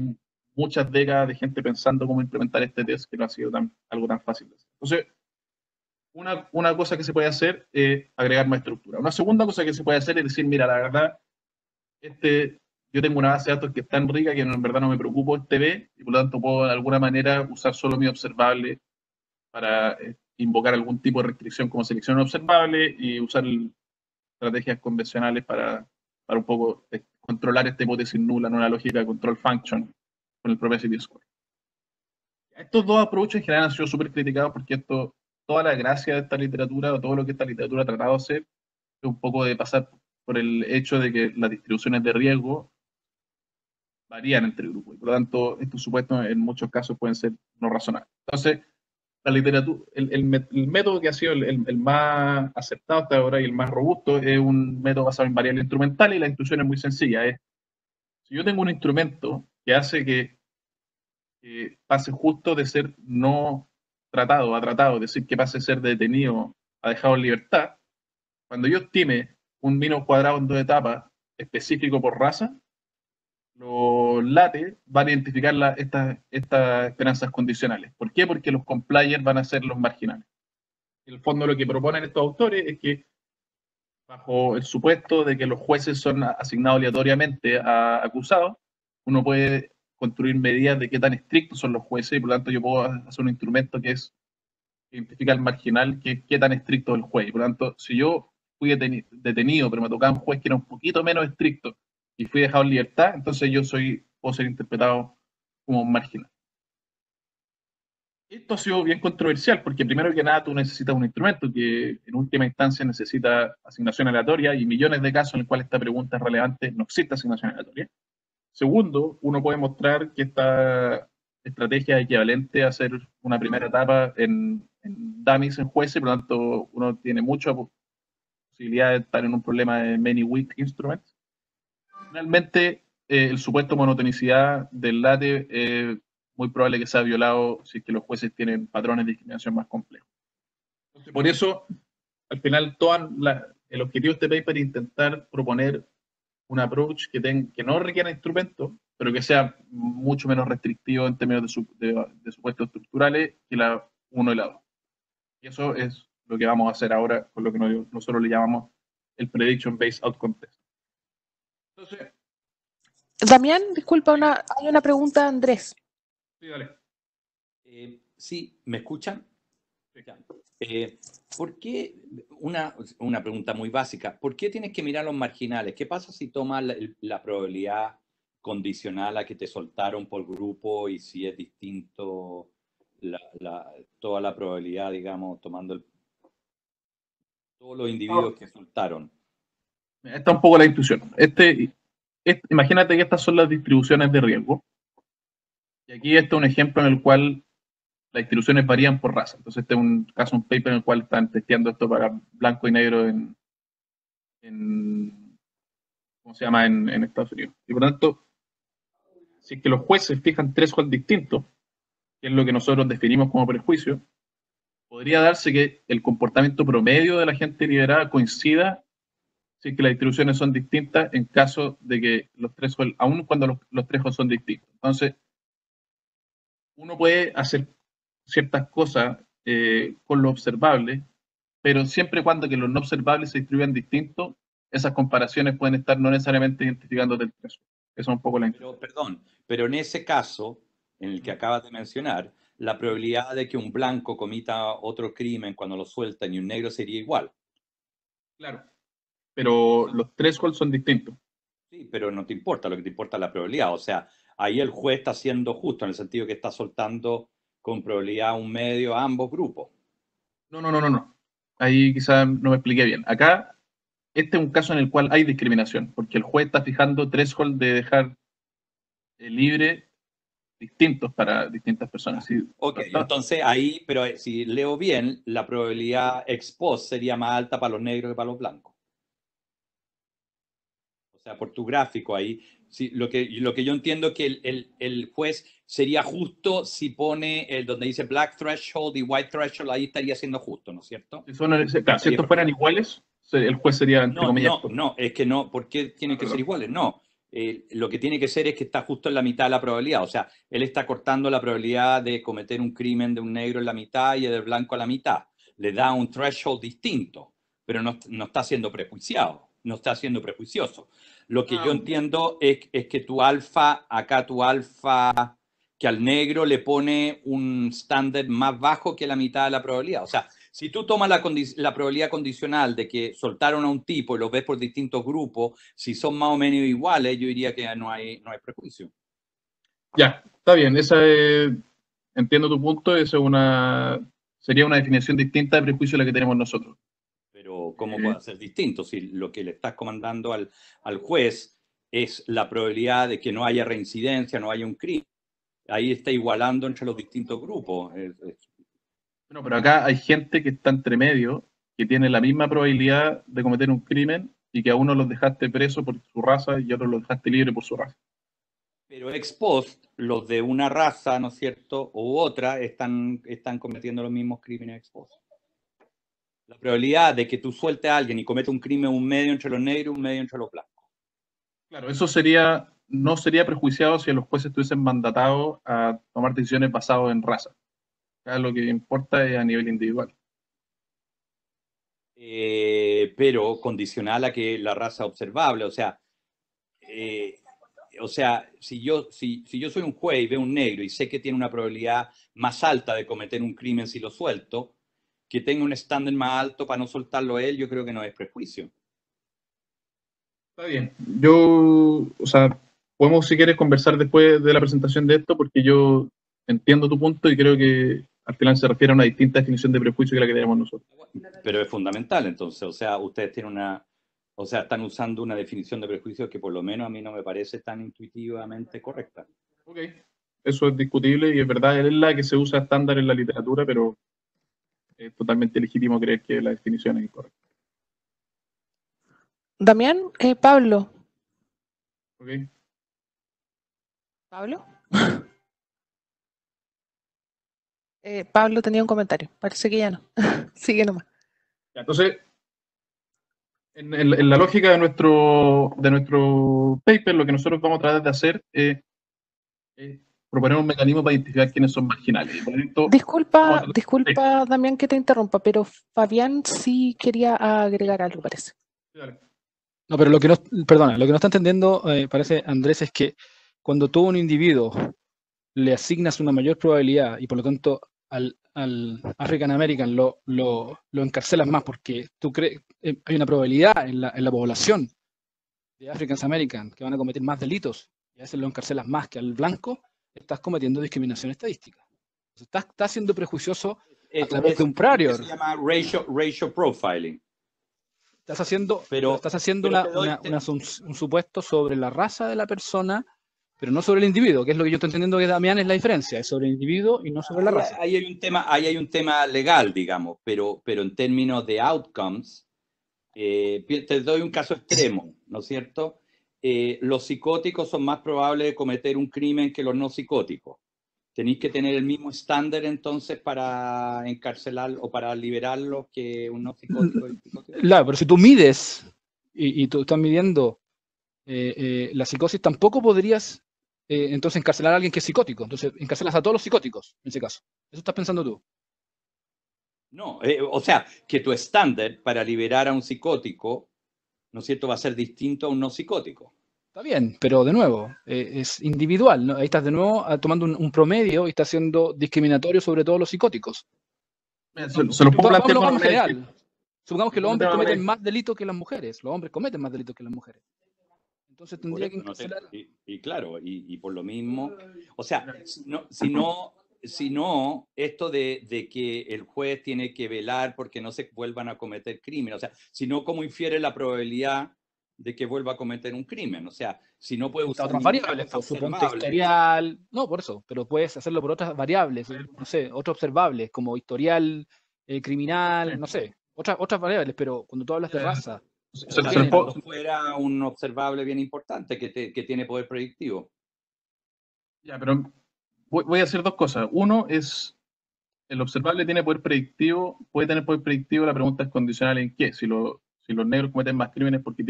muchas décadas de gente pensando cómo implementar este test que no ha sido algo tan fácil de hacer. Entonces, una cosa que se puede hacer es agregar más estructura. Una segunda cosa que se puede hacer es decir, mira, la verdad, yo tengo una base de datos que es tan rica que en verdad no me preocupo este B, y por lo tanto puedo de alguna manera usar solo mi observable para invocar algún tipo de restricción como selección observable y usar estrategias convencionales para un poco controlar esta hipótesis nula, no una lógica de control function con el propensity score. Estos dos approaches en general han sido súper criticados porque toda la gracia de esta literatura o todo lo que esta literatura ha tratado de hacer es un poco de pasar por el hecho de que las distribuciones de riesgo varían entre grupos y por lo tanto estos supuestos en muchos casos pueden ser no razonables. Entonces, la literatura, el método que ha sido el más aceptado hasta ahora y el más robusto es un método basado en variables instrumentales y la instrucción es muy sencilla. Si yo tengo un instrumento que hace que pase justo de ser no tratado a tratado, es decir, que pase de ser detenido a dejado en libertad, cuando yo estime un mínimo cuadrado en 2 etapas específico por raza, los LATE van a identificar estas esperanzas condicionales. ¿Por qué? Porque los compliers van a ser los marginales. En el fondo lo que proponen estos autores es que bajo el supuesto de que los jueces son asignados aleatoriamente a acusados, uno puede construir medidas de qué tan estrictos son los jueces y por lo tanto yo puedo hacer un instrumento que identifica al marginal qué tan estricto es el juez. Y por lo tanto, si yo fui detenido pero me tocaba un juez que era un poquito menos estricto y fui dejado en libertad, entonces puedo ser interpretado como marginal. Esto ha sido bien controversial porque primero que nada tú necesitas un instrumento que en última instancia necesita asignación aleatoria y millones de casos en los cuales esta pregunta es relevante, no existe asignación aleatoria. Segundo, uno puede mostrar que esta estrategia es equivalente a hacer una primera etapa en dummies en jueces, por lo tanto uno tiene mucha posibilidad de estar en un problema de many weak instruments. Finalmente, el supuesto monotonicidad del LATE es muy probable que sea violado si es que los jueces tienen patrones de discriminación más complejos. Entonces, por eso, al final, el objetivo de este paper es intentar proponer un approach que no requiera instrumentos, pero que sea mucho menos restrictivo en términos de supuestos estructurales que la 1 y la 2. Y eso es lo que vamos a hacer ahora con lo que nosotros le llamamos el Prediction Based Outcome Test. Entonces, Damián, disculpa, hay una pregunta de Andrés. Sí, dale. Sí, ¿me escuchan? Sí. ¿Por qué, una pregunta muy básica, ¿por qué tienes que mirar los marginales? ¿Qué pasa si tomas la probabilidad condicional a que te soltaron por grupo y si es distinto toda la probabilidad, digamos, tomando todos los individuos que soltaron? Esta es un poco la intuición. Imagínate que estas son las distribuciones de riesgo. Y aquí este es un ejemplo en el cual las distribuciones varían por raza. Entonces este es un paper en el cual están testeando esto para blanco y negro en ¿cómo se llama? En Estados Unidos. Y por lo tanto, si es que los jueces fijan thresholds distintos, que es lo que nosotros definimos como prejuicio, podría darse que el comportamiento promedio de la gente liberada coincida si es que las distribuciones son distintas en caso de que los thresholds, aun cuando los thresholds son distintos. Entonces, uno puede hacer ciertas cosas con lo observable, pero siempre y cuando que los no observables se distribuyan distintos, esas comparaciones pueden estar no necesariamente identificando el threshold. Eso es un poco la intención. Pero en ese caso, en el que acabas de mencionar, la probabilidad de que un blanco comita otro crimen cuando lo sueltan y un negro sería igual. Claro, pero los thresholds son distintos. Sí, pero no te importa, lo que te importa es la probabilidad. O sea, ahí el juez está siendo justo en el sentido que está soltando con probabilidad un medio a ambos grupos. No. Ahí quizás no me expliqué bien. Acá, este es un caso en el cual hay discriminación, porque el juez está fijando threshold de dejar libre distintos para distintas personas. ¿Sí? Ok, entonces ahí, pero si leo bien, la probabilidad ex post sería más alta para los negros que para los blancos. sea, por tu gráfico ahí, sí, lo que yo entiendo es que el juez sería justo si pone donde dice black threshold y white threshold, ahí estaría siendo justo, ¿no es cierto? Claro, si estos fueran iguales, el juez sería, entre comillas, No, es que no, ¿por qué tienen que ser iguales? No, lo que tiene que ser es que está justo en la mitad de la probabilidad, o sea, él está cortando la probabilidad de cometer un crimen de un negro en la mitad y del blanco a la mitad, le da un threshold distinto, pero no está siendo prejuiciado, no está siendo prejuicioso. Lo que yo entiendo es que tu alfa, que al negro le pone un estándar más bajo que la mitad de la probabilidad, o sea, si tú tomas la probabilidad condicional de que soltaron a un tipo y lo ves por distintos grupos, si son más o menos iguales, yo diría que no hay prejuicio. Ya, está bien. Entiendo tu punto. Sería una definición distinta de prejuicio a la que tenemos nosotros. Pero ¿cómo puede ser distinto si lo que le estás comandando al juez es la probabilidad de que no haya reincidencia, no haya un crimen? Ahí está igualando entre los distintos grupos. Bueno, pero acá hay gente que está entre medio, que tiene la misma probabilidad de cometer un crimen y que a uno los dejaste preso por su raza y a otros los dejaste libre por su raza. Pero ex post, los de una raza, ¿no es cierto?, u otra, están cometiendo los mismos crímenes ex post. La probabilidad de que tú sueltes a alguien y cometa un crimen un medio entre los negros, un medio entre los blancos. Claro, eso no sería prejuiciado si los jueces estuviesen mandatados a tomar decisiones basadas en raza. Acá lo que importa es a nivel individual. Pero condicional a que la raza observable, o sea, si yo soy un juez y veo un negro y sé que tiene una probabilidad más alta de cometer un crimen si lo suelto, que tenga un estándar más alto para no soltarlo a él, yo creo que no es prejuicio. Está bien. Podemos si quieres conversar después de la presentación de esto, porque yo entiendo tu punto y creo que al final se refiere a una distinta definición de prejuicio que la que tenemos nosotros. Pero es fundamental, entonces, o sea, ustedes tienen están usando una definición de prejuicio que por lo menos a mí no me parece tan intuitivamente correcta. Ok, eso es discutible y es verdad, es la que se usa estándar en la literatura, pero es totalmente legítimo creer que la definición es incorrecta. Damián, Pablo. Ok. ¿Pablo? Pablo tenía un comentario, parece que ya no. Sigue nomás. Entonces, en la lógica de nuestro paper, lo que nosotros vamos a tratar de hacer es proponer un mecanismo para identificar quiénes son marginales. Disculpa, Damián, que te interrumpa, pero Fabián sí quería agregar algo, parece. No, pero lo que no está entendiendo, parece, Andrés, es que cuando tú a un individuo le asignas una mayor probabilidad y por lo tanto al African American lo encarcelas más porque tú crees, hay una probabilidad en la población de African American que van a cometer más delitos y a veces lo encarcelas más que al blanco, estás cometiendo discriminación estadística. Entonces, estás siendo prejuicioso a través de un prior. Se llama racial profiling. Estás haciendo un supuesto sobre la raza de la persona, pero no sobre el individuo, que es lo que yo estoy entendiendo que Damián es la diferencia, es sobre el individuo y no sobre la raza. Ahí hay un tema legal, digamos, pero en términos de outcomes, te doy un caso extremo, ¿no es cierto? Los psicóticos son más probables de cometer un crimen que los no psicóticos. Tenéis que tener el mismo estándar entonces para encarcelar o para liberarlos que un no psicótico. Claro, pero si tú mides y tú estás midiendo la psicosis, tampoco podrías entonces encarcelar a alguien que es psicótico. Entonces encarcelas a todos los psicóticos en ese caso. ¿Eso estás pensando tú? No, o sea, que tu estándar para liberar a un psicótico, ¿no es cierto?, va a ser distinto a un no psicótico. Está bien, pero de nuevo, es individual, ¿no? Ahí estás de nuevo tomando un promedio y estás siendo discriminatorio sobre todos los psicóticos. Se lo puedo plantear en general. Supongamos que los hombres cometen más delitos que las mujeres. Los hombres cometen más delitos que las mujeres. Entonces tendría que encarcelar. Y claro, y por lo mismo, o sea, si no, esto de que el juez tiene que velar porque no se vuelvan a cometer crímenes, o sea, si no, ¿cómo infiere la probabilidad de que vuelva a cometer un crimen? O sea, si no puede usar otras variables, suponte historial, no, por eso, pero puedes hacerlo por otras variables, no sé, otros observables, como historial criminal, no sé, otras variables, pero cuando tú hablas de raza, fuera un observable bien importante que tiene poder predictivo. Ya, pero voy a hacer dos cosas. Uno es, el observable tiene poder predictivo, puede tener poder predictivo, la pregunta es condicional en qué. Si los negros cometen más crímenes porque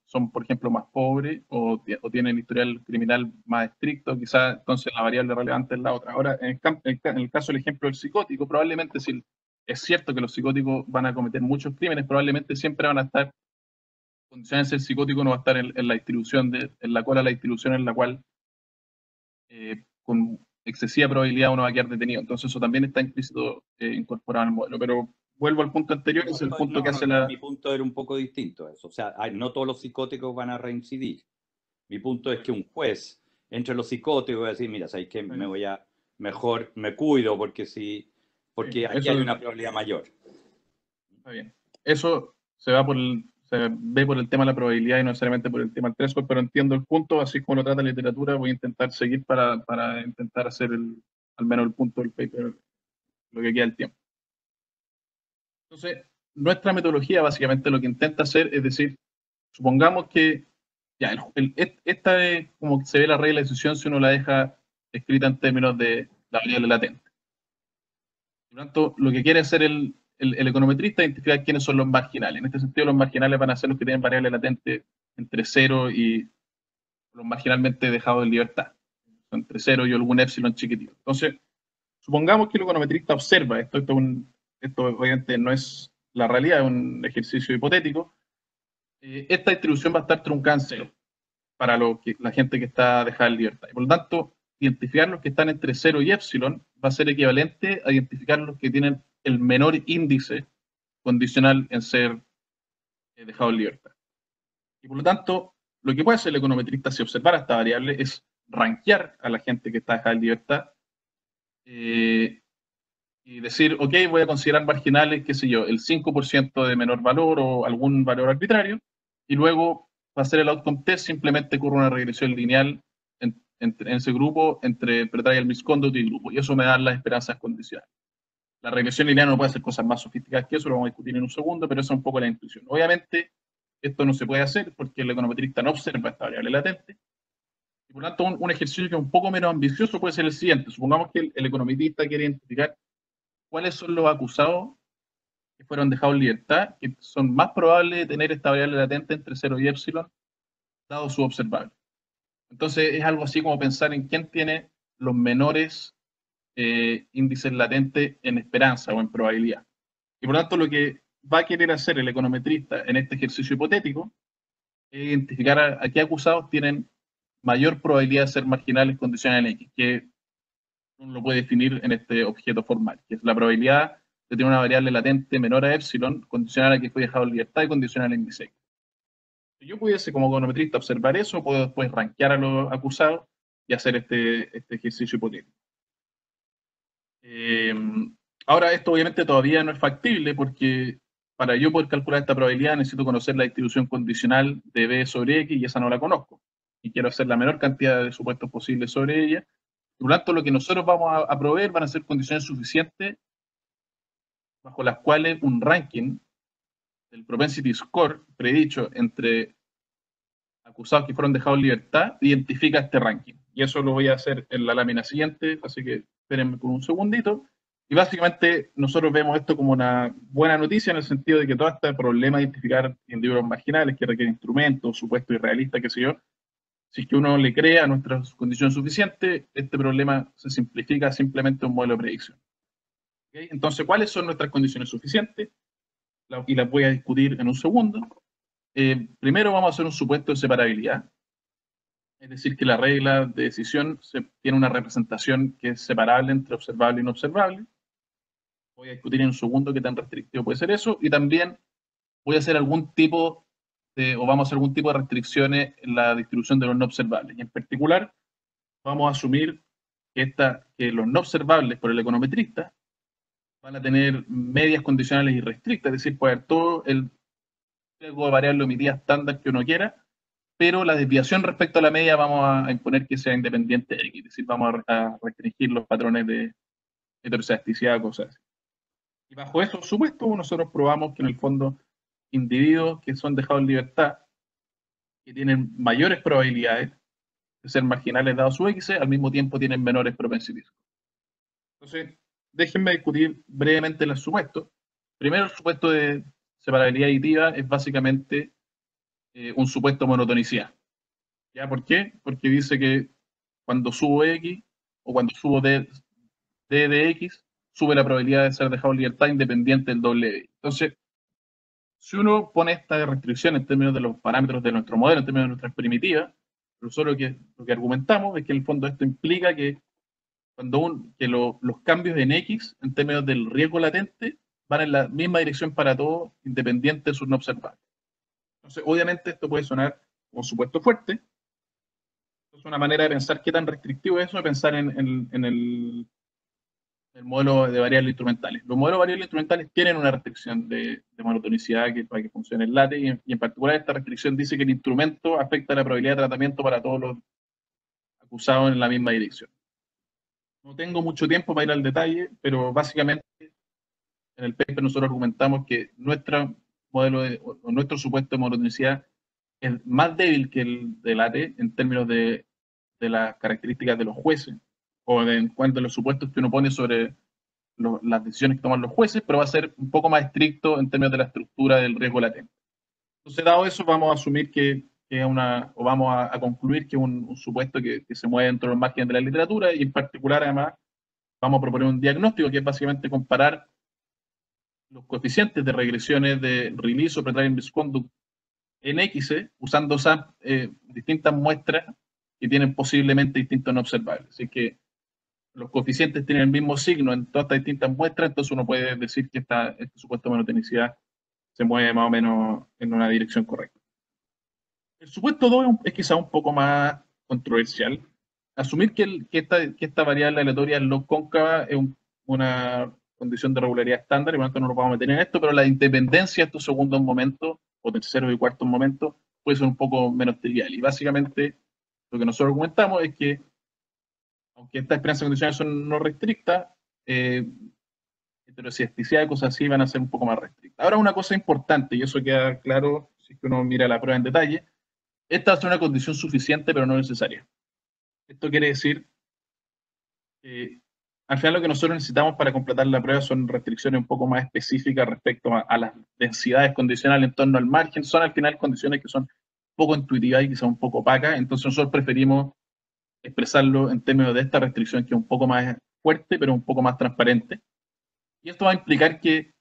son, por ejemplo, más pobres o tienen historial criminal más estricto, quizás entonces la variable relevante es la otra. Ahora, en el caso del ejemplo del psicótico, probablemente si es cierto que los psicóticos van a cometer muchos crímenes, probablemente siempre van a estar, condiciones de ser psicótico no va a estar en la distribución, en la distribución en la cual con excesiva probabilidad uno va a quedar detenido. Entonces eso también está implícito incorporado al modelo. Pero vuelvo al punto anterior, es el punto que hace Mi punto era un poco distinto a eso. O sea, no todos los psicóticos van a reincidir. Mi punto es que un juez, entre los psicóticos, va a decir, mira, ¿sabes qué? Mejor me cuido porque aquí hay una probabilidad mayor. Está bien. Eso se ve por el tema de la probabilidad y no necesariamente por el tema del threshold, pero entiendo el punto, así como lo trata la literatura, voy a intentar seguir para intentar hacer al menos el punto del paper, lo que queda del tiempo. Entonces, nuestra metodología básicamente lo que intenta hacer es decir, supongamos que ya, esta es como se ve la regla de decisión si uno la deja escrita en términos de la variable latente. Por lo tanto, lo que quiere hacer el econometrista es identificar quiénes son los marginales. En este sentido, los marginales van a ser los que tienen variable latente entre 0 y los marginalmente dejados en libertad. Entre 0 y algún epsilon chiquitito. Entonces, supongamos que el econometrista observa esto obviamente no es la realidad, es un ejercicio hipotético. Esta distribución va a estar truncada en 0 para la gente que está dejada en libertad. Y por lo tanto, identificar los que están entre 0 y epsilon va a ser equivalente a identificar los que tienen el menor índice condicional en ser dejado en libertad. Y por lo tanto, lo que puede hacer el econometrista si observara esta variable es rankear a la gente que está dejada en libertad y decir, ok, voy a considerar marginales, qué sé yo, el 5% de menor valor o algún valor arbitrario, y luego para hacer el outcome test simplemente ocurre una regresión lineal en ese grupo entre pretrial misconduct y grupo, y eso me da las esperanzas condicionales. La regresión lineal no puede hacer cosas más sofisticadas que eso, lo vamos a discutir en un segundo, pero esa es un poco la intuición. Obviamente, esto no se puede hacer porque el econometrista no observa esta variable latente, y por lo tanto un ejercicio que es un poco menos ambicioso puede ser el siguiente. Supongamos que el econometrista quiere identificar cuáles son los acusados que fueron dejados en libertad, que son más probables de tener esta variable latente entre 0 y epsilon, dado su observable. Entonces es algo así como pensar en quién tiene los menores índices latentes en esperanza o en probabilidad. Y por lo tanto lo que va a querer hacer el econometrista en este ejercicio hipotético es identificar a qué acusados tienen mayor probabilidad de ser marginales condicionales X, que uno lo puede definir en este objeto formal, que es la probabilidad de tener una variable latente menor a epsilon, condicional a que fue dejado en libertad y condicional a índice X. Si yo pudiese como econometrista observar eso, puedo después rankear a los acusados y hacer este ejercicio hipotético. Ahora, esto obviamente todavía no es factible porque para yo poder calcular esta probabilidad necesito conocer la distribución condicional de B sobre X y esa no la conozco. Y quiero hacer la menor cantidad de supuestos posibles sobre ella. Por lo tanto, lo que nosotros vamos a proveer van a ser condiciones suficientes bajo las cuales un ranking del propensity score predicho entre acusados que fueron dejados en libertad identifica este ranking. Y eso lo voy a hacer en la lámina siguiente, así que espérenme por un segundito. Y básicamente nosotros vemos esto como una buena noticia en el sentido de que todo este problema de identificar individuos marginales que requieren instrumentos, supuestos irrealistas, qué sé yo, si es que uno le crea nuestras condiciones suficientes, este problema se simplifica simplemente a un modelo de predicción. ¿Okay? Entonces, ¿cuáles son nuestras condiciones suficientes? Y las voy a discutir en un segundo. Primero vamos a hacer un supuesto de separabilidad, es decir, que la regla de decisión tiene una representación que es separable entre observable y no observable. Voy a discutir en un segundo qué tan restrictivo puede ser eso, y también voy a hacer algún tipo o vamos a hacer algún tipo de restricciones en la distribución de los no observables. Y en particular, vamos a asumir que los no observables por el econometrista van a tener medias condicionales irrestrictas, es decir, puede haber todo el riesgo de variable omitida estándar que uno quiera, pero la desviación respecto a la media vamos a imponer que sea independiente de X, es decir, vamos a restringir los patrones de heterocedasticidad, cosas así. Y bajo esos supuestos, nosotros probamos que en el fondo individuos que son dejados en libertad, que tienen mayores probabilidades de ser marginales dado su X, al mismo tiempo tienen menores propensities. Entonces, déjenme discutir brevemente los supuestos. Primero, el supuesto de separabilidad aditiva es básicamente un supuesto de monotonicidad. ¿Ya? ¿Por qué? Porque dice que cuando subo X o cuando subo D de X, sube la probabilidad de ser dejado en libertad independiente del doble de. Entonces, si uno pone esta restricción en términos de los parámetros de nuestro modelo, en términos de nuestras primitivas, nosotros lo que argumentamos es que en el fondo esto implica que, los cambios en X, en términos del riesgo latente, van en la misma dirección para todos, independiente de sus no observables. Entonces, obviamente, esto puede sonar como un supuesto fuerte. Es una manera de pensar qué tan restrictivo es eso, de pensar en el modelo de variables instrumentales. Los modelos de variables instrumentales tienen una restricción de monotonicidad para que funcione el late, y en particular esta restricción dice que el instrumento afecta la probabilidad de tratamiento para todos los acusados en la misma dirección. No tengo mucho tiempo para ir al detalle, pero básicamente en el paper nosotros argumentamos que nuestro supuesto de monotonicidad es más débil que el del late en términos de las características de los jueces, o en cuanto a los supuestos que uno pone sobre las decisiones que toman los jueces, pero va a ser un poco más estricto en términos de la estructura del riesgo latente. Entonces, dado eso, vamos a asumir vamos a concluir que es un supuesto que se mueve dentro de los márgenes de la literatura, y en particular, además, vamos a proponer un diagnóstico que es básicamente comparar los coeficientes de regresiones de release o pretrial misconduct en X, usando distintas muestras que tienen posiblemente distintos no observables. Así que los coeficientes tienen el mismo signo en todas estas distintas muestras, entonces uno puede decir que este supuesto de monotonicidad se mueve más o menos en una dirección correcta. El supuesto 2 es quizá un poco más controversial. Asumir que esta variable aleatoria log cóncava es una condición de regularidad estándar, y por lo tanto no nos vamos a meter en esto, pero la independencia de estos segundos momentos, o terceros y cuartos momentos, puede ser un poco menos trivial. Y básicamente lo que nosotros argumentamos es que, aunque estas esperanzas condicionales son no restrictas, heterosiasticidad y cosas así van a ser un poco más restrictas. Ahora, una cosa importante, y eso queda claro si uno mira la prueba en detalle, esta va a ser una condición suficiente pero no necesaria. Esto quiere decir que al final lo que nosotros necesitamos para completar la prueba son restricciones un poco más específicas respecto a las densidades condicionales en torno al margen. Son al final condiciones que son poco intuitivas y quizás un poco opacas, entonces nosotros preferimos expresarlo en términos de esta restricción, que es un poco más fuerte pero un poco más transparente. Y esto va a implicar que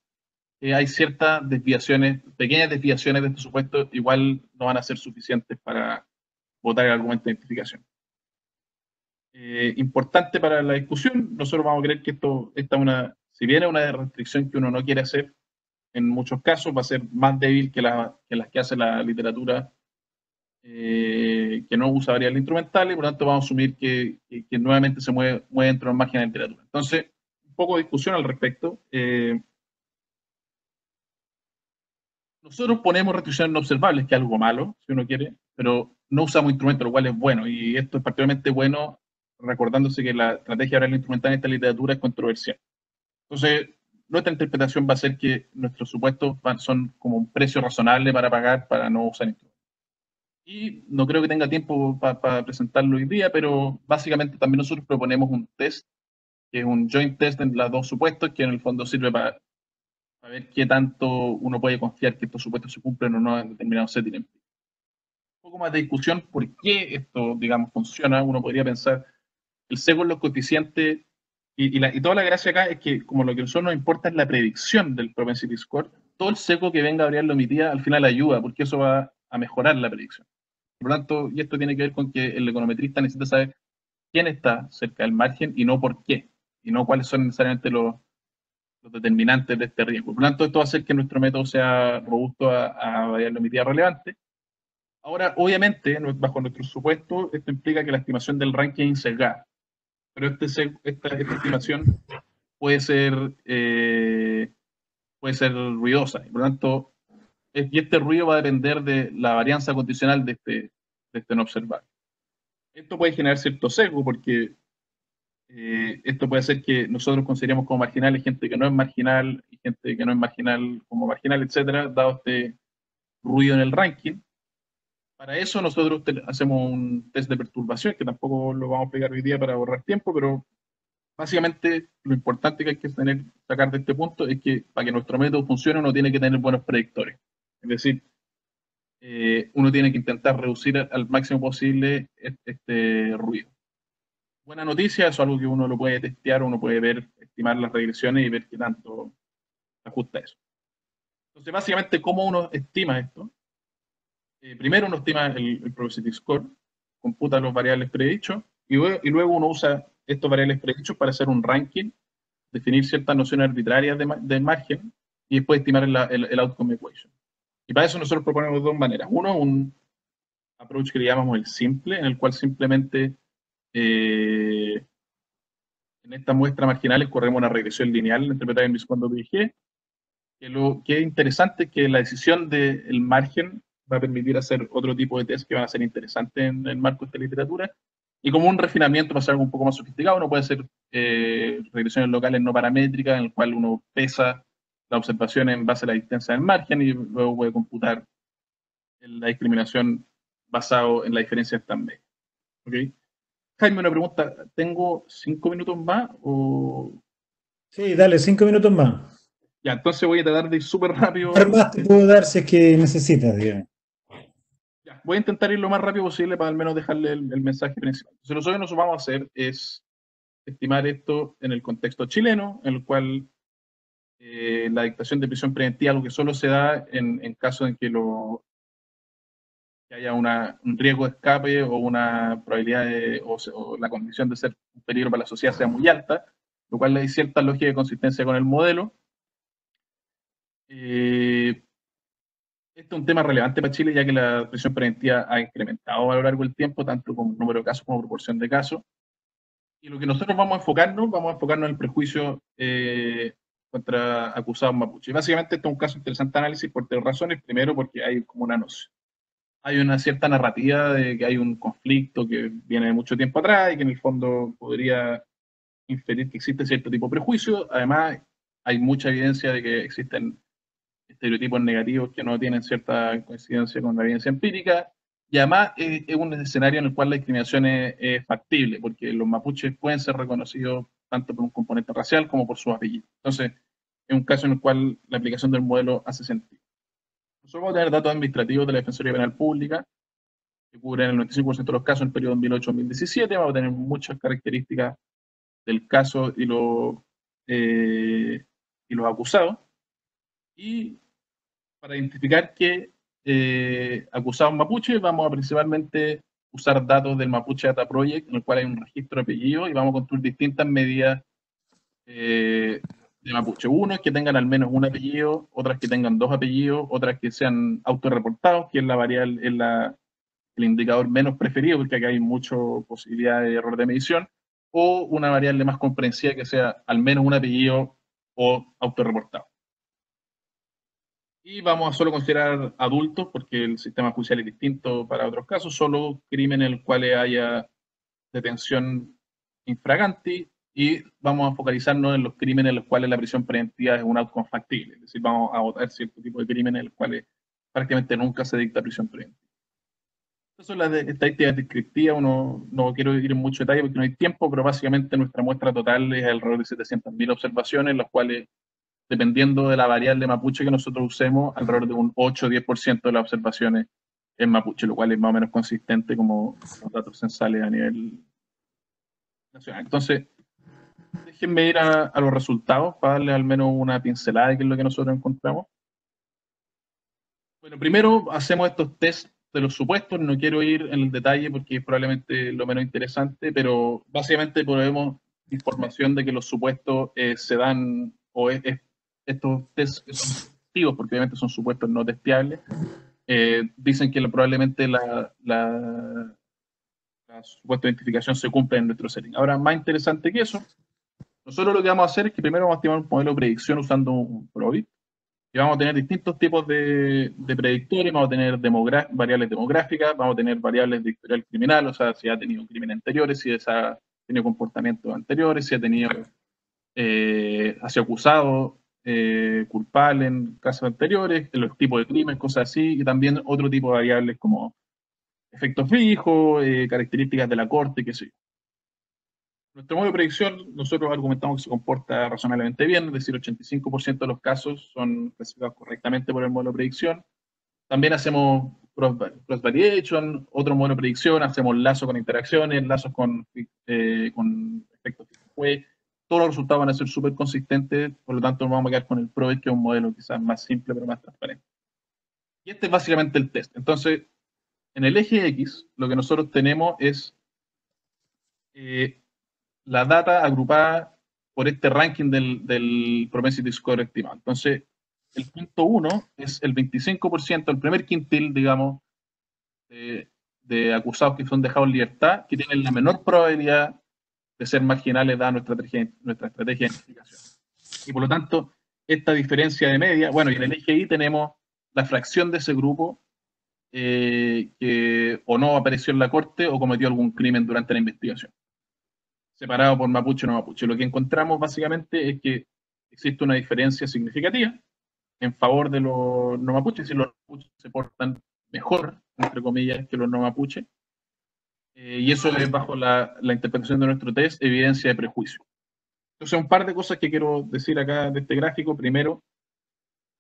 hay ciertas desviaciones, pequeñas desviaciones de estos supuestos, igual no van a ser suficientes para votar el argumento de identificación. Importante para la discusión, nosotros vamos a creer que si bien es una restricción que uno no quiere hacer, en muchos casos va a ser más débil que las que hace la literatura que no usa variables instrumentales, y por lo tanto vamos a asumir que nuevamente se mueve dentro de los márgenes de la literatura. Entonces, un poco de discusión al respecto. Nosotros ponemos restricciones no observables, que es algo malo, si uno quiere, pero no usamos instrumentos, lo cual es bueno, y esto es particularmente bueno recordándose que la estrategia variable instrumental en esta literatura es controversial. Entonces, nuestra interpretación va a ser que nuestros supuestos son como un precio razonable para pagar para no usar instrumentos. Y no creo que tenga tiempo para presentarlo hoy día, pero básicamente también nosotros proponemos un test, que es un joint test en los dos supuestos, que en el fondo sirve para ver qué tanto uno puede confiar que estos supuestos se cumplen o no en determinado setting. Un poco más de discusión por qué esto, digamos, funciona. Uno podría pensar, el sesgo en los coeficientes, y toda la gracia acá es que, como lo que a nosotros nos importa es la predicción del propensity score, todo el sesgo que venga a variable omitida al final ayuda, porque eso va a mejorar la predicción. Por lo tanto, y esto tiene que ver con que el econometrista necesita saber quién está cerca del margen y no por qué, y no cuáles son necesariamente los determinantes de este riesgo. Por lo tanto, esto va a hacer que nuestro método sea robusto a variable omitida relevante. Ahora, obviamente, bajo nuestro supuesto, esto implica que la estimación del ranking es sesgada, pero esta estimación puede ser ruidosa, y por lo tanto, este ruido va a depender de la varianza condicional de este no observable. Esto puede generar cierto sesgo, porque esto puede hacer que nosotros consideremos como marginales gente que no es marginal, y gente que no es marginal como marginal, etcétera, dado ruido en el ranking. Para eso nosotros hacemos un test de perturbación, que tampoco lo vamos a explicar hoy día para ahorrar tiempo, pero básicamente lo importante que hay que sacar de este punto es que para que nuestro método funcione uno tiene que tener buenos predictores. Es decir, uno tiene que intentar reducir al máximo posible este ruido. Buena noticia, eso es algo que uno lo puede testear, uno puede ver, estimar las regresiones y ver qué tanto ajusta eso. Entonces, básicamente, ¿cómo uno estima esto? Primero uno estima el probability score, computa los variables predichos y luego uno usa estos variables predichos para hacer un ranking, definir ciertas nociones arbitrarias de margen y después estimar el outcome equation. Y para eso nosotros proponemos dos maneras. Uno, un approach que le llamamos el simple, en el cual simplemente en estas muestras marginales corremos una regresión lineal interpretada en cuando dije. Lo que es interesante es que la decisión del margen va a permitir hacer otro tipo de test que van a ser interesantes en el marco de esta literatura. Y como un refinamiento para hacer algo un poco más sofisticado, uno puede hacer regresiones locales no paramétricas, en el cual uno pesa la observación en base a la distancia del margen y luego puede computar la discriminación basado en la diferencia de estas medias. ¿Okay? Jaime, una pregunta. ¿Tengo 5 minutos más? O... Sí, dale, 5 minutos más. Ya, entonces voy a tratar de ir súper rápido. Más te puedo dar si es que necesitas, digamos. Ya, voy a intentar ir lo más rápido posible para al menos dejarle el mensaje principal. Entonces, lo que nosotros vamos a hacer es estimar esto en el contexto chileno, en el cual la dictación de prisión preventiva, lo que solo se da en caso en que haya un riesgo de escape o una probabilidad o la condición de ser un peligro para la sociedad sea muy alta, lo cual hay cierta lógica de consistencia con el modelo. Este es un tema relevante para Chile, ya que la prisión preventiva ha incrementado a lo largo del tiempo, tanto como número de casos como proporción de casos. Y lo que nosotros vamos a enfocarnos en el prejuicio contra acusados mapuche. Básicamente, esto es un caso interesante de análisis por tres razones. Primero, porque hay como hay una cierta narrativa de que hay un conflicto que viene de mucho tiempo atrás y que en el fondo podría inferir que existe cierto tipo de prejuicio. Además, hay mucha evidencia de que existen estereotipos negativos que no tienen cierta coincidencia con la evidencia empírica. Y además es un escenario en el cual la discriminación es factible, porque los mapuches pueden ser reconocidos tanto por un componente racial como por su apellido. Entonces, es un caso en el cual la aplicación del modelo hace sentido. Nosotros vamos a tener datos administrativos de la Defensoría Penal Pública, que cubren el 95% de los casos en el periodo 2008-2017. Vamos a tener muchas características del caso y los acusados. Y para identificar qué acusados mapuche, vamos a principalmente usar datos del Mapuche Data Project, en el cual hay un registro de apellidos, y vamos a construir distintas medidas de mapuche. Uno es que tengan al menos un apellido, otras que tengan dos apellidos, otras que sean autorreportados, que es la variable, el indicador menos preferido, porque acá hay mucha posibilidad de error de medición, o una variable más comprensiva que sea al menos un apellido o autorreportado. Y vamos a solo considerar adultos, porque el sistema judicial es distinto para otros casos, solo crímenes en los cuales haya detención infraganti, y vamos a focalizarnos en los crímenes en los cuales la prisión preventiva es un outcome factible. Es decir, vamos a votar cierto tipo de crímenes en los cuales prácticamente nunca se dicta prisión preventiva. Estas son las estadísticas descriptivas, no quiero ir en mucho detalle porque no hay tiempo, pero básicamente nuestra muestra total es alrededor de 700.000 observaciones, las cuales, dependiendo de la variable mapuche que nosotros usemos, alrededor de un 8 o 10% de las observaciones en mapuche, lo cual es más o menos consistente como los datos censales a nivel nacional. Entonces, déjenme ir a los resultados para darles al menos una pincelada de qué es lo que nosotros encontramos. Bueno, primero hacemos estos tests de los supuestos, no quiero ir en el detalle porque es probablemente lo menos interesante, pero básicamente ponemos información de que los supuestos se dan, o estos tests son activos, porque obviamente son supuestos no testeables, dicen que probablemente la supuesta identificación se cumple en nuestro setting. Ahora, más interesante que eso, nosotros lo que vamos a hacer es que primero vamos a estimar un modelo de predicción usando un Probit, y vamos a tener distintos tipos de predictores. Vamos a tener variables demográficas, vamos a tener variables de historial criminal, o sea, si ha tenido crímenes anteriores, si ha tenido comportamientos anteriores, si ha tenido, ha sido acusado culpable en casos anteriores, los tipos de crimen, cosas así, y también otro tipo de variables como efectos fijos, características de la corte, qué sé yo. Nuestro modo de predicción, nosotros argumentamos que se comporta razonablemente bien, es decir, 85% de los casos son clasificados correctamente por el modelo de predicción. También hacemos cross-validation, otro modelo de predicción, hacemos lazos con interacciones, lazos con efectos fijos. Todos los resultados van a ser súper consistentes, por lo tanto nos vamos a quedar con el PROVET, que es un modelo quizás más simple pero más transparente. Y este es básicamente el test. Entonces, en el eje X, lo que nosotros tenemos es la data agrupada por este ranking del propensity score estimado. Entonces, el punto 1 es el 25%, el primer quintil, digamos, de acusados que son dejados en libertad, que tienen la menor probabilidad de ser marginales dada nuestra estrategia de identificación. Y por lo tanto, esta diferencia de media, bueno, y en el eje Y tenemos la fracción de ese grupo que o no apareció en la corte o cometió algún crimen durante la investigación, separado por mapuche o no mapuche. Lo que encontramos básicamente es que existe una diferencia significativa en favor de los no mapuches, y los mapuches se portan mejor, entre comillas, que los no mapuches. Y eso es bajo la interpretación de nuestro test, evidencia de prejuicio. Entonces, un par de cosas que quiero decir acá de este gráfico. Primero,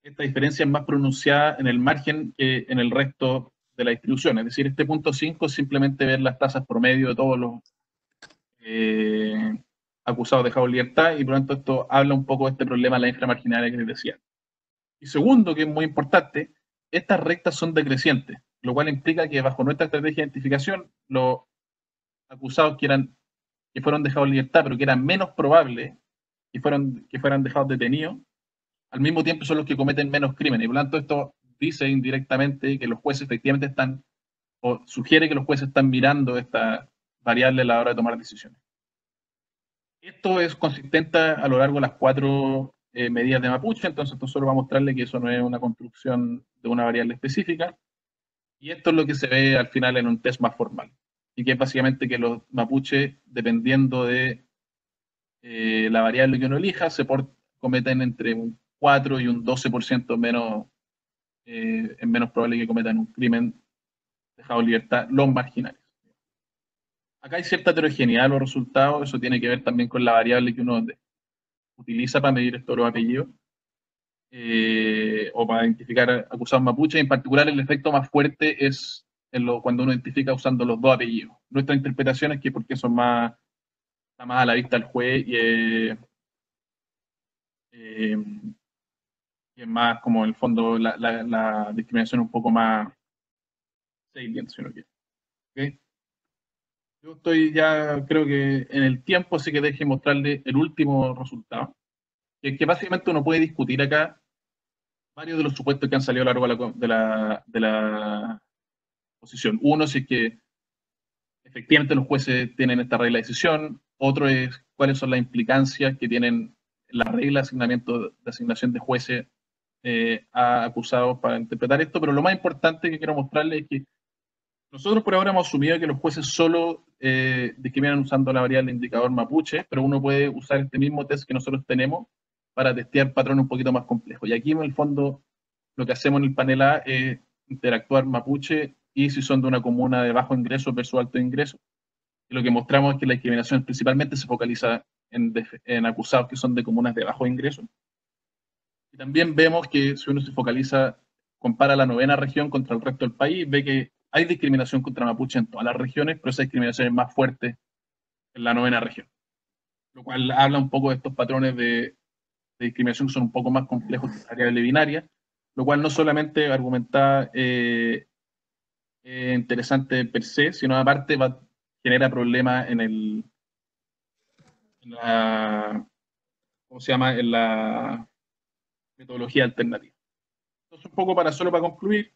esta diferencia es más pronunciada en el margen que en el resto de la distribución. Es decir, este punto 5 es simplemente ver las tasas promedio de todos los acusados dejados en libertad, y por lo tanto esto habla un poco de este problema de la inframarginalidad que les decía. Y segundo, que es muy importante, estas rectas son decrecientes, lo cual implica que bajo nuestra estrategia de identificación, los acusados que fueron dejados en libertad, pero que era menos probable que fueran dejados detenidos, al mismo tiempo son los que cometen menos crímenes. Y por lo tanto esto dice indirectamente que los jueces efectivamente están, o sugiere que los jueces están mirando esta variable a la hora de tomar decisiones. Esto es consistente a lo largo de las 4 medidas de mapuche, entonces esto solo va a mostrarle que eso no es una construcción de una variable específica, y esto es lo que se ve al final en un test más formal, y que es básicamente que los mapuches, dependiendo de la variable que uno elija, cometen entre un 4 y un 12% menos, es menos probable que cometan un crimen dejado en libertad los marginales. Acá hay cierta heterogeneidad de los resultados, eso tiene que ver también con la variable que uno utiliza para medir estos los apellidos, o para identificar acusados mapuches. En particular, el efecto más fuerte es cuando uno identifica usando los dos apellidos. Nuestra interpretación es que porque eso está más a la vista del juez, y es más como en el fondo la discriminación un poco más salient, si uno quiere. ¿Okay? Yo estoy ya, creo que en el tiempo, así que deje mostrarle el último resultado, que es que básicamente uno puede discutir acá varios de los supuestos que han salido a lo largo de la posición. Uno, si es que efectivamente los jueces tienen esta regla de decisión. Otro es cuáles son las implicancias que tienen la regla de asignación de jueces a acusados para interpretar esto. Pero lo más importante que quiero mostrarles es que nosotros por ahora hemos asumido que los jueces solo discriminan usando la variable indicador mapuche, pero uno puede usar este mismo test que nosotros tenemos para testear patrones un poquito más complejos. Y aquí en el fondo lo que hacemos en el panel A es interactuar mapuche y si son de una comuna de bajo ingreso versus alto ingreso. Y lo que mostramos es que la discriminación principalmente se focaliza en acusados que son de comunas de bajo ingreso. Y también vemos que si uno se focaliza, compara la 9ª región contra el resto del país, ve que hay discriminación contra mapuche en todas las regiones, pero esa discriminación es más fuerte en la 9ª región. Lo cual habla un poco de estos patrones de discriminación que son un poco más complejos que la variable binaria, lo cual no solamente argumenta interesante per se, sino aparte genera problemas en la metodología alternativa. Entonces, un poco solo para concluir,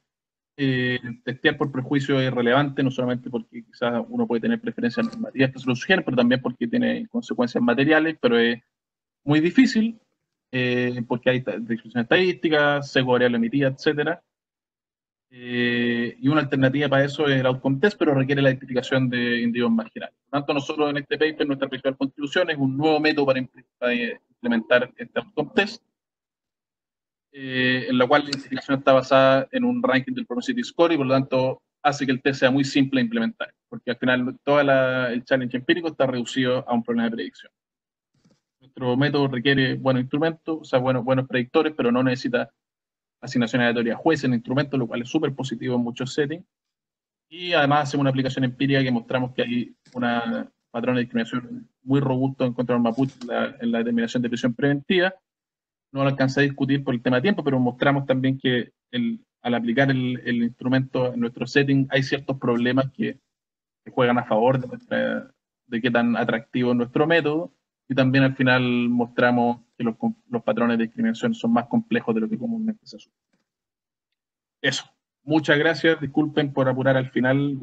testear por prejuicio es relevante, no solamente porque quizás uno puede tener preferencias normativas que se lo sugieren, pero también porque tiene consecuencias materiales, pero es muy difícil, porque hay descripción estadística, sesgo variable emitida, etc. Y una alternativa para eso es el outcome test, pero requiere la identificación de individuos marginales. Por lo tanto, nosotros en este paper, nuestra principal contribución es un nuevo método para implementar este outcome test, en la cual la identificación está basada en un ranking del Propensity Score y por lo tanto hace que el test sea muy simple de implementar, porque al final todo el challenge empírico está reducido a un problema de predicción. Nuestro método requiere buenos instrumentos, o sea, buenos predictores, pero no necesita asignación aleatoria a jueces en instrumentos, lo cual es súper positivo en muchos settings. Y además hacemos una aplicación empírica que mostramos que hay un patrón de discriminación muy robusto en contra del mapuche en la determinación de prisión preventiva. No lo alcancé a discutir por el tema de tiempo, pero mostramos también que al aplicar el instrumento en nuestro setting hay ciertos problemas que juegan a favor de qué tan atractivo es nuestro método, y también al final mostramos que los patrones de discriminación son más complejos de lo que comúnmente se asume. Eso. Muchas gracias. Disculpen por apurar al final.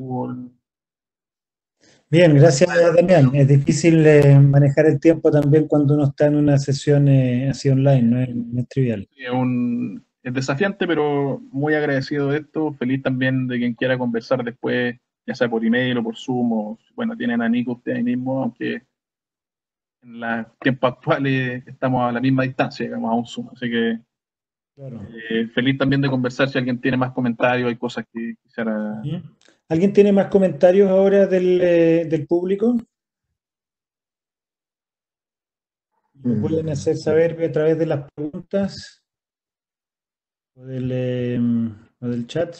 Bien, gracias, Damián. Es difícil manejar el tiempo también cuando uno está en una sesión así online, no es trivial. Es desafiante, pero muy agradecido de esto. Feliz también de quien quiera conversar después, ya sea por email o por Zoom, o bueno, tienen a Nico ustedes ahí mismo, aunque en los tiempos actuales estamos a la misma distancia, digamos, a un Zoom. Así que claro. Feliz también de conversar si alguien tiene más comentarios, hay cosas que quisiera... ¿Alguien tiene más comentarios ahora del público? ¿Lo pueden hacer saber a través de las preguntas o del chat?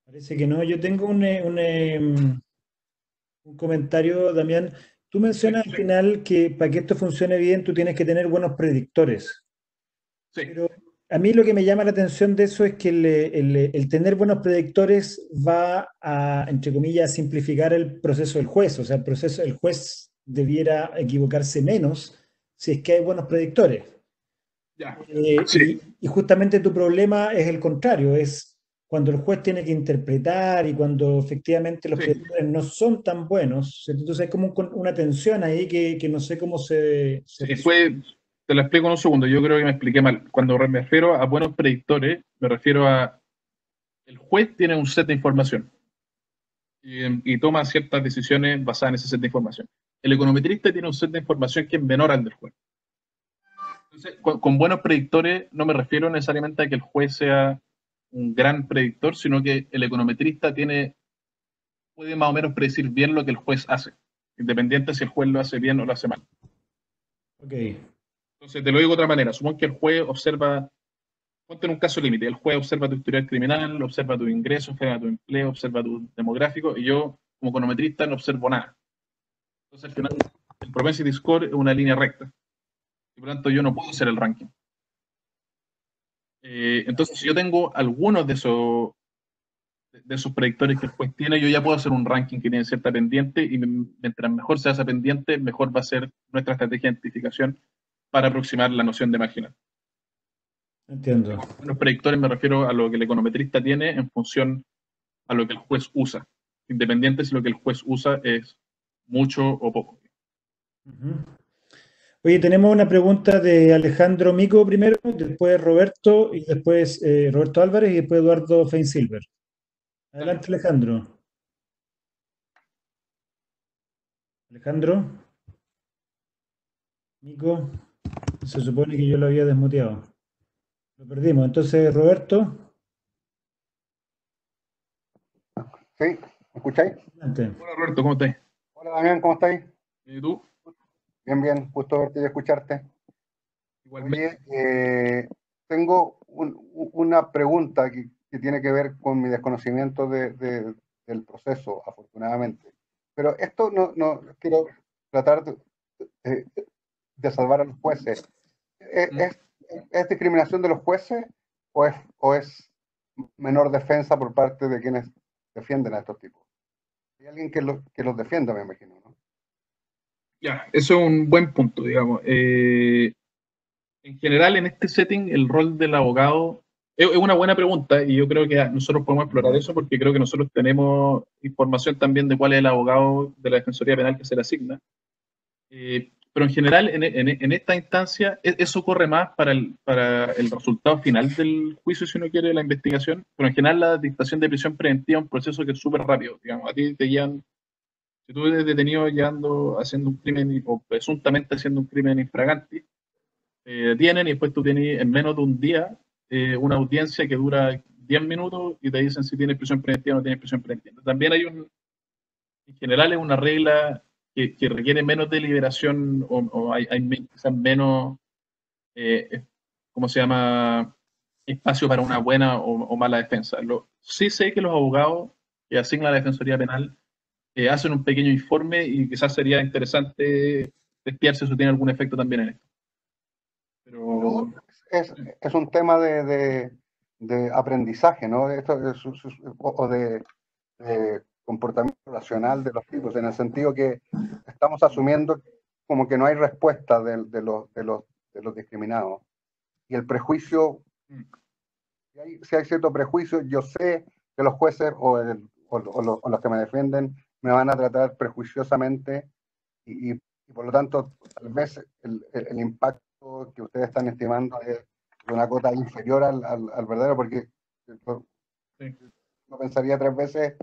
Parece que no. Yo tengo un comentario, Damián. Tú mencionas al final que para que esto funcione bien tú tienes que tener buenos predictores. Sí. Pero a mí lo que me llama la atención de eso es que el tener buenos predictores va a, entre comillas, simplificar el proceso del juez. O sea, el juez debiera equivocarse menos si es que hay buenos predictores. Ya. Sí. Y justamente tu problema es el contrario, es cuando el juez tiene que interpretar y cuando efectivamente los predictores no son tan buenos. Entonces hay como una tensión ahí que no sé cómo se te lo explico en un segundo, yo creo que me expliqué mal. Cuando me refiero a buenos predictores, me refiero a el juez tiene un set de información y toma ciertas decisiones basadas en ese set de información. El econometrista tiene un set de información que es menor al del juez. Entonces, con buenos predictores no me refiero necesariamente a que el juez sea un gran predictor, sino que el econometrista puede más o menos predecir bien lo que el juez hace, independiente si el juez lo hace bien o lo hace mal. Ok. Entonces, te lo digo de otra manera. Supón que el juez observa, ponte en un caso límite, el juez observa tu historial criminal, observa tu ingreso, observa tu empleo, observa tu demográfico, y yo, como econometrista, no observo nada. Entonces, al final, el propensity score es una línea recta. Y por lo tanto, yo no puedo hacer el ranking. Entonces, si yo tengo algunos de esos predictores que el juez tiene, yo ya puedo hacer un ranking que tiene cierta pendiente, y mientras mejor sea esa pendiente, mejor va a ser nuestra estrategia de identificación para aproximar la noción de marginal. Entiendo. Con los predictores me refiero a lo que el econometrista tiene en función a lo que el juez usa, independiente si lo que el juez usa es mucho o poco. Oye, tenemos una pregunta de Alejandro Mico primero, después Roberto, y después Roberto Álvarez, y después Eduardo Feinsilver. Adelante, Alejandro. Alejandro. Mico. Se supone que yo lo había desmuteado. Lo perdimos. Entonces, Roberto. Sí, ¿me escucháis? Adelante. Hola, Roberto, ¿cómo estás? Hola, Damián, ¿cómo estáis? ¿Y tú? Bien, gusto verte y escucharte. Igualmente. Oye, tengo una pregunta que tiene que ver con mi desconocimiento del proceso, afortunadamente. Pero esto no quiero tratar de salvar a los jueces. ¿Es discriminación de los jueces o es menor defensa por parte de quienes defienden a estos tipos? Hay alguien que los defienda, me imagino, ¿no? Ya, eso es un buen punto, digamos. En general, en este setting, el rol del abogado es una buena pregunta, y yo creo que nosotros podemos explorar eso porque creo que nosotros tenemos información también de cuál es el abogado de la Defensoría Penal que se le asigna. Pero en general, en esta instancia, eso corre más para el resultado final del juicio, si uno quiere, la investigación. Pero en general, la dictación de prisión preventiva es un proceso que es súper rápido. Digamos, a ti te guían. Si tú eres detenido haciendo un crimen o presuntamente haciendo un crimen infraganti, tienen, y después tú tienes en menos de un día una audiencia que dura 10 minutos y te dicen si tienes prisión preventiva o no tienes prisión preventiva. También en general es una regla que requiere menos deliberación o hay quizás menos, ¿cómo se llama?, espacio para una buena o mala defensa. Sí sé que los abogados que asignan la Defensoría Penal hacen un pequeño informe y quizás sería interesante testear si eso tiene algún efecto también en esto. Pero es un tema de aprendizaje, ¿no? O de comportamiento racional de los tipos, en el sentido que estamos asumiendo como que no hay respuesta de los discriminados. Y el prejuicio, si hay cierto prejuicio, yo sé que los jueces o los que me defienden me van a tratar prejuiciosamente y por lo tanto tal vez el impacto que ustedes están estimando es de una cota inferior al verdadero, porque no pensaría 3 veces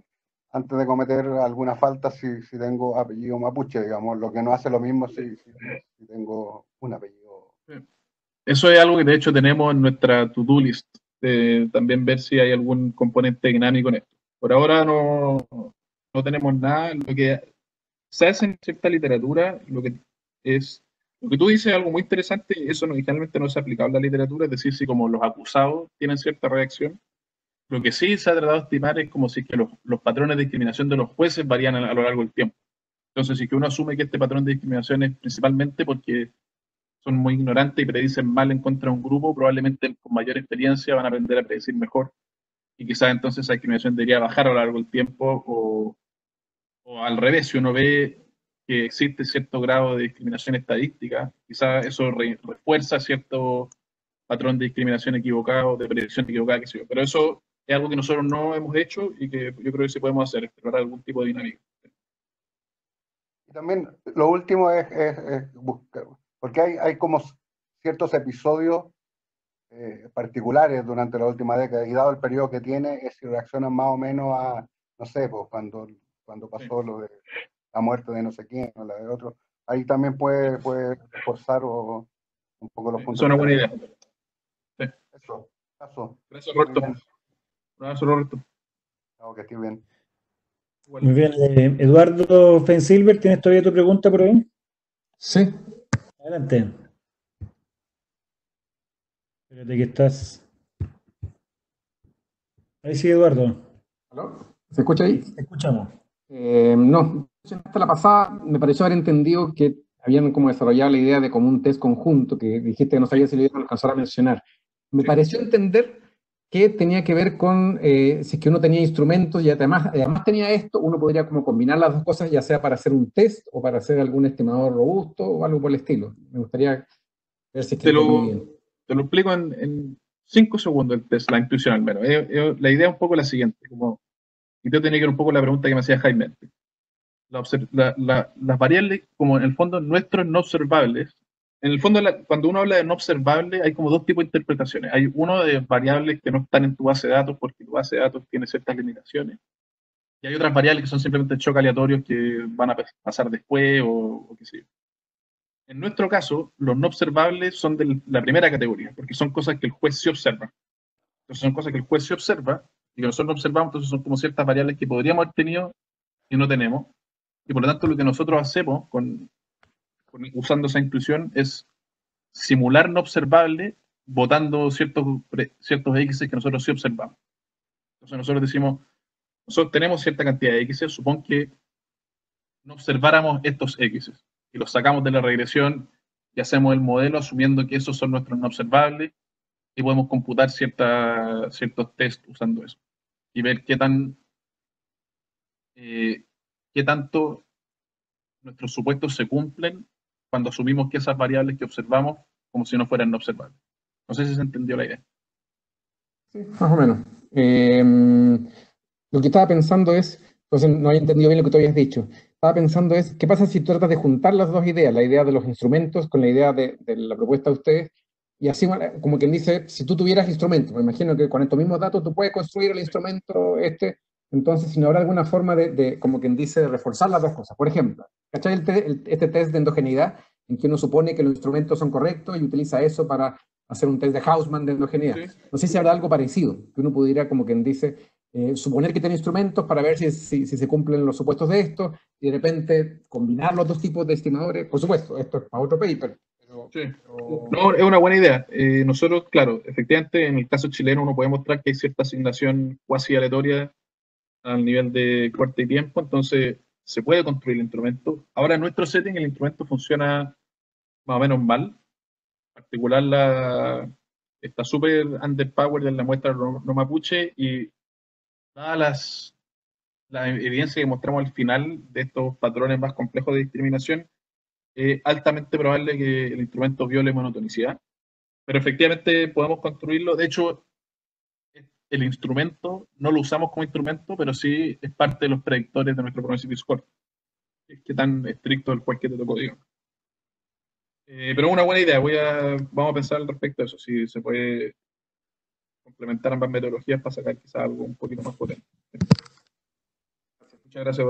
antes de cometer alguna falta si tengo apellido mapuche, digamos, lo que no hace lo mismo si tengo un apellido. Eso es algo que de hecho tenemos en nuestra to-do list, también ver si hay algún componente dinámico en esto. Por ahora no tenemos nada. Lo que se hace en cierta literatura, lo que tú dices es algo muy interesante, eso originalmente no es aplicable a la literatura, es decir, si como los acusados tienen cierta reacción. Lo que sí se ha tratado de estimar es como si que los patrones de discriminación de los jueces varían a lo largo del tiempo. Entonces, si que uno asume que este patrón de discriminación es principalmente porque son muy ignorantes y predicen mal en contra de un grupo, probablemente con mayor experiencia van a aprender a predecir mejor. Y quizás entonces esa discriminación debería bajar a lo largo del tiempo, o al revés, si uno ve que existe cierto grado de discriminación estadística, quizás eso refuerza cierto patrón de discriminación equivocado, de predicción equivocada, qué sé yo. Pero eso es algo que nosotros no hemos hecho y que yo creo que sí podemos hacer, explorar algún tipo de dinámica. Y también lo último es buscar, porque hay como ciertos episodios particulares durante la última década, y dado el periodo que tiene, es si reaccionan más o menos a, no sé, pues cuando pasó lo de la muerte de no sé quién o la de otro, ahí también puede reforzar un poco los puntos. Es una buena idea. Sí. Eso. Gracias, Roberto. Un abrazo, Roberto. Que estés bien. Muy bien. Eduardo Fensilver, ¿tienes todavía tu pregunta por ahí? Sí. Adelante. Espérate que estás. Ahí sí, Eduardo. ¿Aló? ¿Se escucha ahí? Te escuchamos. No, hasta la pasada me pareció haber entendido que habían como desarrollado la idea de como un test conjunto, que dijiste que no sabía si lo iban a alcanzar a mencionar. Me pareció entender que tenía que ver con si es que uno tenía instrumentos y además tenía esto, uno podría como combinar las dos cosas, ya sea para hacer un test o para hacer algún estimador robusto o algo por el estilo. Me gustaría ver si es que te lo explico en 5 segundos el test, la intuición al menos. La idea es un poco la siguiente, y yo tenía que ver un poco la pregunta que me hacía Jaime. Las variables, como en el fondo nuestros no observables, en el fondo cuando uno habla de no observable hay como 2 tipos de interpretaciones. Hay uno de variables que no están en tu base de datos porque tu base de datos tiene ciertas limitaciones. Y hay otras variables que son simplemente choques aleatorios que van a pasar después o qué sé yo. En nuestro caso, los no observables son de la primera categoría, porque son cosas que el juez sí observa. Entonces son cosas que el juez sí observa y que nosotros no observamos, entonces son como ciertas variables que podríamos haber tenido y no tenemos. Y por lo tanto lo que nosotros hacemos usando esa intuición es simular no observable botando ciertos X que nosotros sí observamos. Entonces nosotros decimos, nosotros tenemos cierta cantidad de X, supón que no observáramos estos X y los sacamos de la regresión y hacemos el modelo asumiendo que esos son nuestros no observables y podemos computar ciertos test usando eso y ver qué tanto nuestros supuestos se cumplen cuando asumimos que esas variables que observamos como si no fueran no observables. No sé si se entendió la idea. Sí, más o menos. Lo que estaba pensando es, entonces no había entendido bien lo que tú habías dicho. Estaba pensando es, ¿qué pasa si tratas de juntar las dos ideas? La idea de los instrumentos con la idea de la propuesta de ustedes. Y así, como quien dice, si tú tuvieras instrumentos, me imagino que con estos mismos datos tú puedes construir el instrumento entonces si no habrá alguna forma como quien dice, de reforzar las dos cosas. Por ejemplo, ¿cachai este test de endogeneidad? en que uno supone que los instrumentos son correctos y utiliza eso para hacer un test de Hausmann de endogeneidad. Sí. No sé si habrá algo parecido, que uno pudiera, como quien dice, suponer que tiene instrumentos para ver si se cumplen los supuestos de esto, y de repente combinar los dos tipos de estimadores. Por supuesto, esto es para otro paper. Sí. No, es una buena idea. Nosotros, claro, efectivamente, en el caso chileno uno puede mostrar que hay cierta asignación cuasi aleatoria al nivel de corte y tiempo, entonces se puede construir el instrumento. Ahora en nuestro setting el instrumento funciona más o menos mal. En particular está súper underpowered en la muestra no mapuche, y dadas la evidencia que mostramos al final de estos patrones más complejos de discriminación, es altamente probable que el instrumento viole monotonicidad. Pero efectivamente podemos construirlo. De hecho, el instrumento no lo usamos como instrumento, pero sí es parte de los predictores de nuestro Probability Score. Es que tan estricto el cual que te tocó, digamos. Pero es una buena idea. Vamos a pensar al respecto de eso, si se puede complementar ambas metodologías para sacar quizás algo un poquito más potente. Muchas gracias.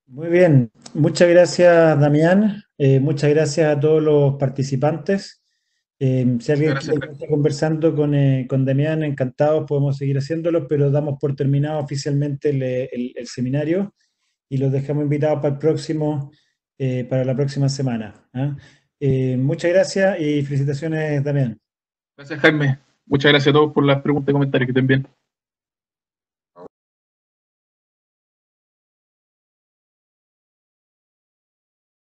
Muy bien, muchas gracias, Damián. Muchas gracias a todos los participantes. Si alguien quiere estar conversando con Damián, encantados, podemos seguir haciéndolo, pero damos por terminado oficialmente el seminario y los dejamos invitados para la próxima semana. Muchas gracias y felicitaciones, Damián. Gracias, Jaime. Muchas gracias a todos por las preguntas y comentarios. Que estén bien.